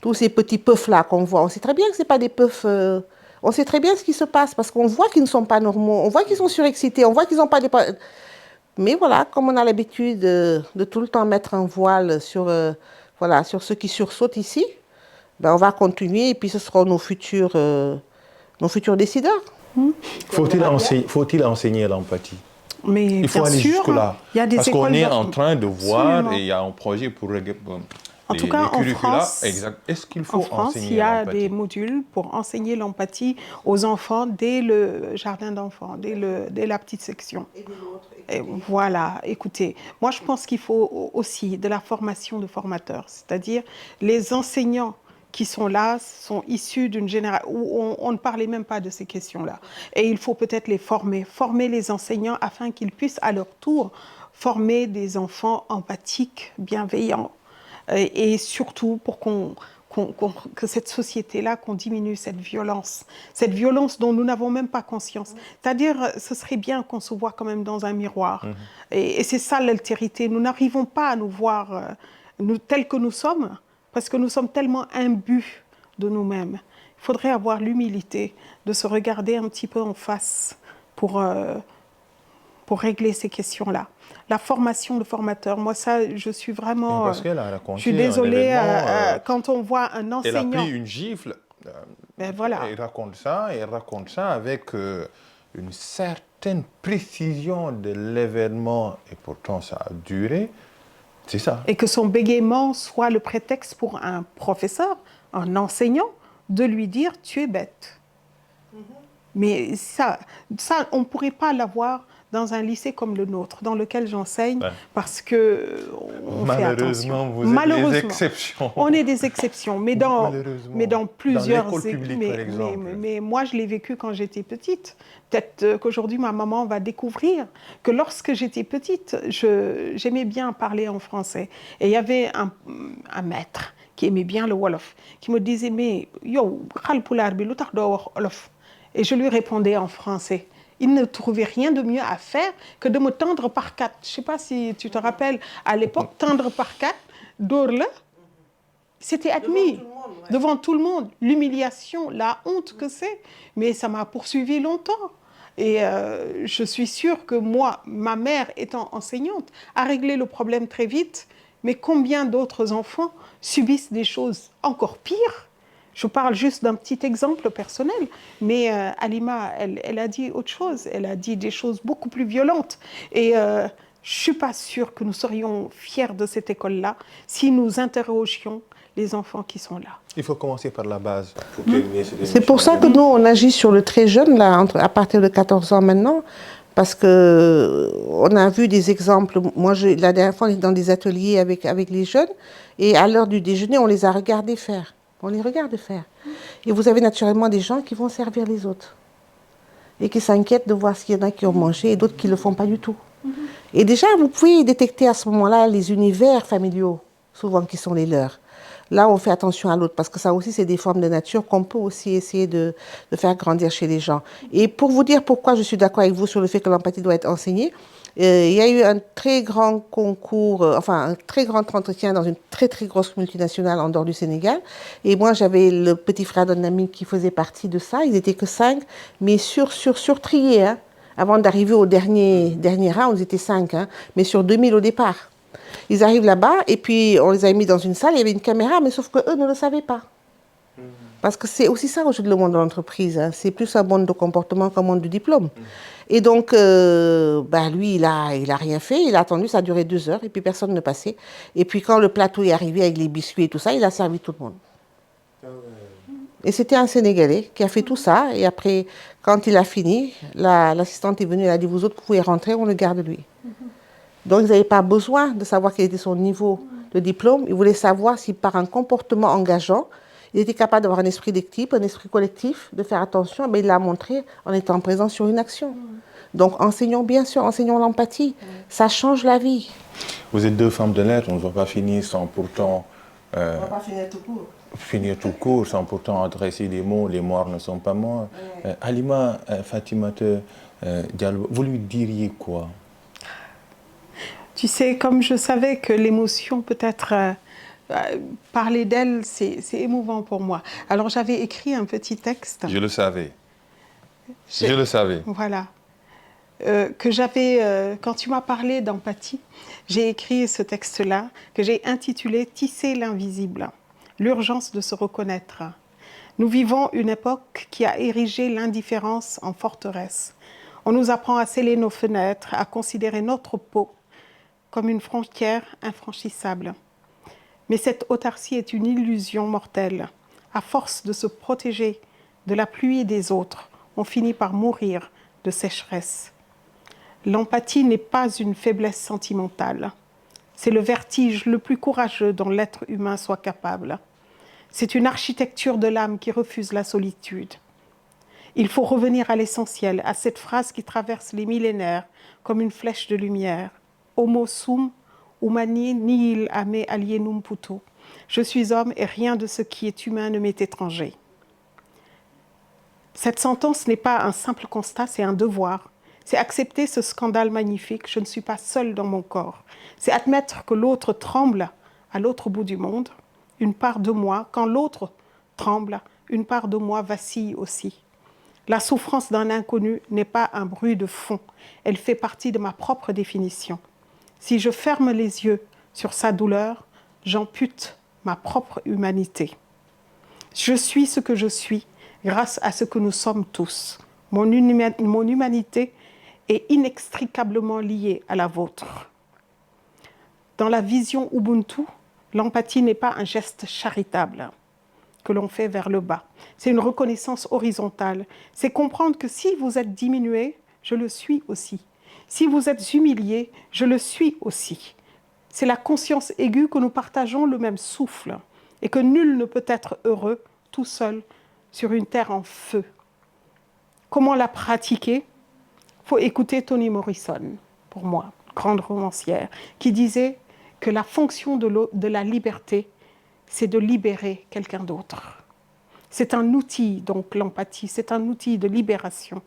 Tous ces petits puffs-là qu'on voit, on sait très bien que ce n'est pas des puffs... on sait très bien ce qui se passe parce qu'on voit qu'ils ne sont pas normaux, on voit qu'ils sont surexcités, on voit qu'ils n'ont pas des... Mais voilà, comme on a l'habitude de tout le temps mettre un voile sur ceux qui sursautent ici, ben on va continuer et puis ce seront nos futurs décideurs. Faut-il enseigner l'empathie? Mais il faut aller jusque-là. Parce qu'on est en train de voir, et il y a un projet pour en tout cas, en France, est-ce qu'il faut enseigner il y a des modules pour enseigner l'empathie aux enfants dès le jardin d'enfants, dès la petite section. Et voilà, écoutez, moi je pense qu'il faut aussi de la formation de formateurs, c'est-à-dire les enseignants qui sont là sont issus d'une génération où on ne parlait même pas de ces questions-là. Et il faut peut-être les former les enseignants afin qu'ils puissent à leur tour former des enfants empathiques, bienveillants. Et surtout pour que cette société-là, qu'on diminue cette violence dont nous n'avons même pas conscience. C'est-à-dire, ce serait bien qu'on se voit quand même dans un miroir. Et c'est ça l'altérité. Nous n'arrivons pas à nous voir tels que nous sommes, parce que nous sommes tellement imbus de nous-mêmes. Il faudrait avoir l'humilité de se regarder un petit peu en face pour régler ces questions-là. La formation de formateur, moi ça, je suis vraiment... Parce qu'elle a raconté, je suis désolée, quand on voit un enseignant... Elle a pris une gifle, ben voilà. Elle raconte ça avec une certaine précision de l'événement, et pourtant ça a duré, c'est ça. Et que son bégaiement soit le prétexte pour un professeur, un enseignant, de lui dire « tu es bête ». Mais ça, on ne pourrait pas l'avoir dans un lycée comme le nôtre, dans lequel j'enseigne, parce que on fait attention. Vous êtes des exceptions. On est des exceptions, mais dans plusieurs... Dans l'école publique, par exemple. Mais moi, je l'ai vécu quand j'étais petite. Peut-être qu'aujourd'hui, ma maman va découvrir que lorsque j'étais petite, j'aimais bien parler en français. Et il y avait un maître qui aimait bien le Wolof, qui me disait « Mais, yo, Khalpulaar bi lu tax doo wax Wolof ?» Et je lui répondais en français. Il ne trouvait rien de mieux à faire que de me tendre par quatre. Je ne sais pas si tu te rappelles, à l'époque, tendre par quatre, d'orle, c'était admis devant tout le monde. L'humiliation, la honte que c'est. Mais ça m'a poursuivi longtemps. Et je suis sûre que moi, ma mère étant enseignante, a réglé le problème très vite. Mais combien d'autres enfants subissent des choses encore pires? Je parle juste d'un petit exemple personnel, mais Halima, elle a dit autre chose. Elle a dit des choses beaucoup plus violentes. Et je ne suis pas sûre que nous serions fiers de cette école-là si nous interrogions les enfants qui sont là. Il faut commencer par la base. Pour terminer cette C'est pour ça que nous, on agit sur le très jeune, là, à partir de 14 ans maintenant, parce qu'on a vu des exemples. Moi, la dernière fois, on était dans des ateliers avec les jeunes, et à l'heure du déjeuner, on les a regardés faire. On les regarde faire. Et vous avez naturellement des gens qui vont servir les autres, et qui s'inquiètent de voir s'il y en a qui ont mangé, et d'autres qui ne le font pas du tout. Et déjà, vous pouvez détecter à ce moment-là les univers familiaux, souvent qui sont les leurs. Là, on fait attention à l'autre, parce que ça aussi, c'est des formes de nature qu'on peut aussi essayer de faire grandir chez les gens. Et pour vous dire pourquoi je suis d'accord avec vous sur le fait que l'empathie doit être enseignée, il y a eu un très grand concours, un très grand entretien dans une très très grosse multinationale en dehors du Sénégal. Et moi, j'avais le petit frère d'un ami qui faisait partie de ça. Ils n'étaient que 5, mais sur-triés. Hein. Avant d'arriver au dernier round, ils étaient 5, hein, mais sur 2000 au départ. Ils arrivent là-bas et puis on les a mis dans une salle, il y avait une caméra, mais sauf qu'eux ne le savaient pas. Parce que c'est aussi ça aujourd'hui le monde de l'entreprise. Hein. C'est plus un monde de comportement qu'un monde du diplôme. Et donc, lui, il a rien fait. Il a attendu, ça a duré 2 heures et puis personne ne passait. Et puis quand le plateau est arrivé avec les biscuits et tout ça, il a servi tout le monde. Et c'était un Sénégalais qui a fait tout ça. Et après, quand il a fini, l'assistante est venue, elle a dit, vous autres, vous pouvez rentrer, on le garde lui. Donc, ils n'avaient pas besoin de savoir quel était son niveau de diplôme. Ils voulaient savoir si par un comportement engageant, il était capable d'avoir un esprit d'équipe, un esprit collectif, de faire attention. Mais il l'a montré en étant présent sur une action. Donc, enseignons bien sûr, enseignons l'empathie. Ça change la vie. Vous êtes 2 femmes de lettres, on ne va pas finir sans pourtant... on ne va pas finir tout court. Finir tout court, sans pourtant adresser des mots, les morts ne sont pas morts. Halima Fatimata Diallo, vous lui diriez quoi? Tu sais, comme je savais que l'émotion, peut-être, parler d'elle, c'est émouvant pour moi. Alors, j'avais écrit un petit texte. Je le savais. Je le savais. Voilà. Que j'avais, quand tu m'as parlé d'empathie, j'ai écrit ce texte-là, que j'ai intitulé « Tisser l'invisible ». L'urgence de se reconnaître. Nous vivons une époque qui a érigé l'indifférence en forteresse. On nous apprend à sceller nos fenêtres, à considérer notre peau comme une frontière infranchissable. Mais cette autarcie est une illusion mortelle. À force de se protéger de la pluie des autres, on finit par mourir de sécheresse. L'empathie n'est pas une faiblesse sentimentale. C'est le vertige le plus courageux dont l'être humain soit capable. C'est une architecture de l'âme qui refuse la solitude. Il faut revenir à l'essentiel, à cette phrase qui traverse les millénaires comme une flèche de lumière. Homo sum, humani nihil ame alienum puto. Je suis homme et rien de ce qui est humain ne m'est étranger. Cette sentence n'est pas un simple constat, c'est un devoir. C'est accepter ce scandale magnifique, je ne suis pas seule dans mon corps. C'est admettre que l'autre tremble à l'autre bout du monde. Une part de moi, quand l'autre tremble, une part de moi vacille aussi. La souffrance d'un inconnu n'est pas un bruit de fond, elle fait partie de ma propre définition. Si je ferme les yeux sur sa douleur, j'ampute ma propre humanité. Je suis ce que je suis grâce à ce que nous sommes tous. Mon humanité est inextricablement liée à la vôtre. Dans la vision Ubuntu, l'empathie n'est pas un geste charitable que l'on fait vers le bas. C'est une reconnaissance horizontale. C'est comprendre que si vous êtes diminué, je le suis aussi. Si vous êtes humilié, je le suis aussi. C'est la conscience aiguë que nous partageons le même souffle et que nul ne peut être heureux tout seul sur une terre en feu. Comment la pratiquer? Il faut écouter Toni Morrison, pour moi, grande romancière, qui disait que la fonction de la liberté, c'est de libérer quelqu'un d'autre. C'est un outil, donc l'empathie, c'est un outil de libération.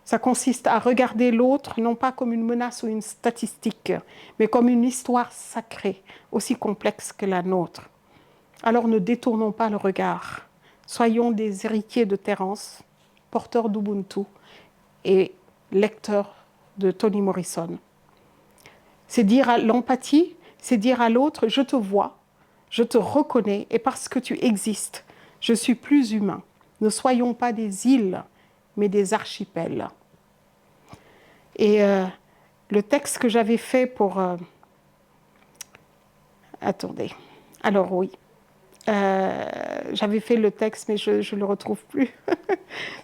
Ça consiste à regarder l'autre, non pas comme une menace ou une statistique, mais comme une histoire sacrée, aussi complexe que la nôtre. Alors ne détournons pas le regard. Soyons des héritiers de Terence, porteurs d'Ubuntu et lecteurs de Toni Morrison. C'est dire à l'empathie, c'est dire à l'autre, je te vois, je te reconnais et parce que tu existes, je suis plus humain. Ne soyons pas des îles, mais des archipels. Et le texte que j'avais fait pour... Attendez. Alors oui. J'avais fait le texte, mais je ne le retrouve plus.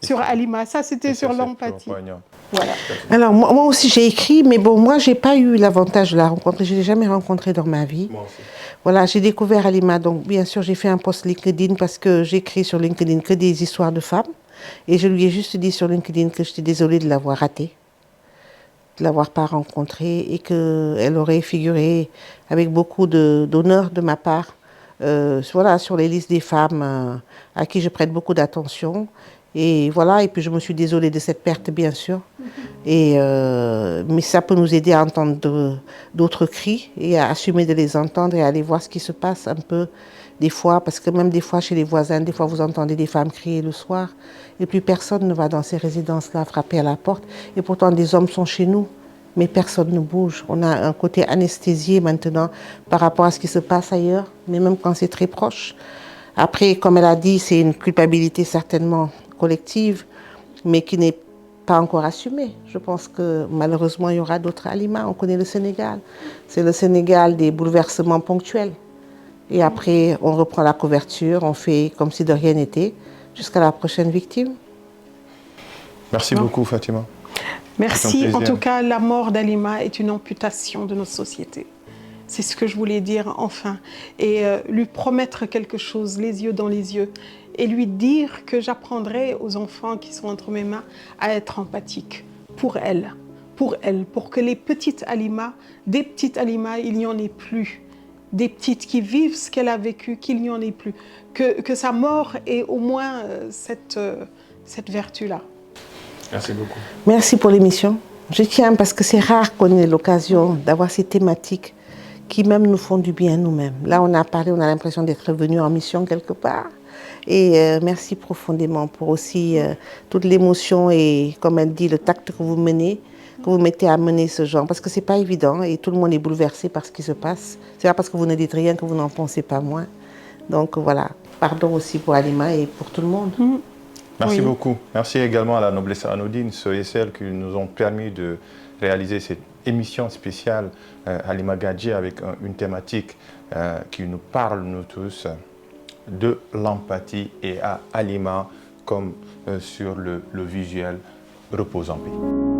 Sur Halima. Ça, c'était sur l'empathie. Voilà. Alors, moi aussi, j'ai écrit, mais bon, moi, je n'ai pas eu l'avantage de la rencontrer. Je ne l'ai jamais rencontrée dans ma vie. Moi aussi. Voilà, j'ai découvert Halima. Donc, bien sûr, j'ai fait un post LinkedIn parce que j'écris sur LinkedIn que des histoires de femmes. Et je lui ai juste dit sur LinkedIn que j'étais désolée de l'avoir ratée, de ne l'avoir pas rencontrée et qu'elle aurait figuré avec beaucoup d'honneur de ma part voilà, sur les listes des femmes à qui je prête beaucoup d'attention. Et voilà, et puis je me suis désolée de cette perte, bien sûr. Mais ça peut nous aider à entendre d'autres cris et à assumer de les entendre et à aller voir ce qui se passe un peu des fois, parce que même des fois chez les voisins, des fois vous entendez des femmes crier le soir et plus personne ne va dans ces résidences-là frapper à la porte. Et pourtant des hommes sont chez nous, mais personne ne bouge. On a un côté anesthésié maintenant par rapport à ce qui se passe ailleurs, mais même quand c'est très proche. Après, comme elle a dit, c'est une culpabilité certainement collective, mais qui n'est pas encore assumée. Je pense que malheureusement, il y aura d'autres aliments. On connaît le Sénégal. C'est le Sénégal des bouleversements ponctuels. Et après, on reprend la couverture, on fait comme si de rien n'était, jusqu'à la prochaine victime. Merci beaucoup, Fatima. Merci. En tout cas, la mort d'Halima est une amputation de notre société. C'est ce que je voulais dire enfin. Et lui promettre quelque chose, les yeux dans les yeux, et lui dire que j'apprendrai aux enfants qui sont entre mes mains à être empathiques pour elle, pour que les petites Halima, des petites Halima, il n'y en ait plus. Des petites qui vivent ce qu'elle a vécu, qu'il n'y en ait plus. Que sa mort ait au moins cette vertu-là. Merci beaucoup. Merci pour l'émission. Je tiens parce que c'est rare qu'on ait l'occasion d'avoir ces thématiques qui même nous font du bien nous-mêmes. Là, on a parlé, on a l'impression d'être venu en mission quelque part. Et merci profondément pour aussi toute l'émotion et, comme elle dit, le tact que vous menez, que vous mettez à mener ce genre. Parce que c'est pas évident et tout le monde est bouleversé par ce qui se passe. C'est pas parce que vous ne dites rien que vous n'en pensez pas moins. Donc voilà, pardon aussi pour Halima et pour tout le monde. Merci beaucoup. Merci également à la Noblesse Anodine, ceux et celles qui nous ont permis de réaliser cette émission spéciale Halima Gadji avec une thématique qui nous parle, nous tous, de l'empathie et à Halima comme sur le visuel Repose en paix.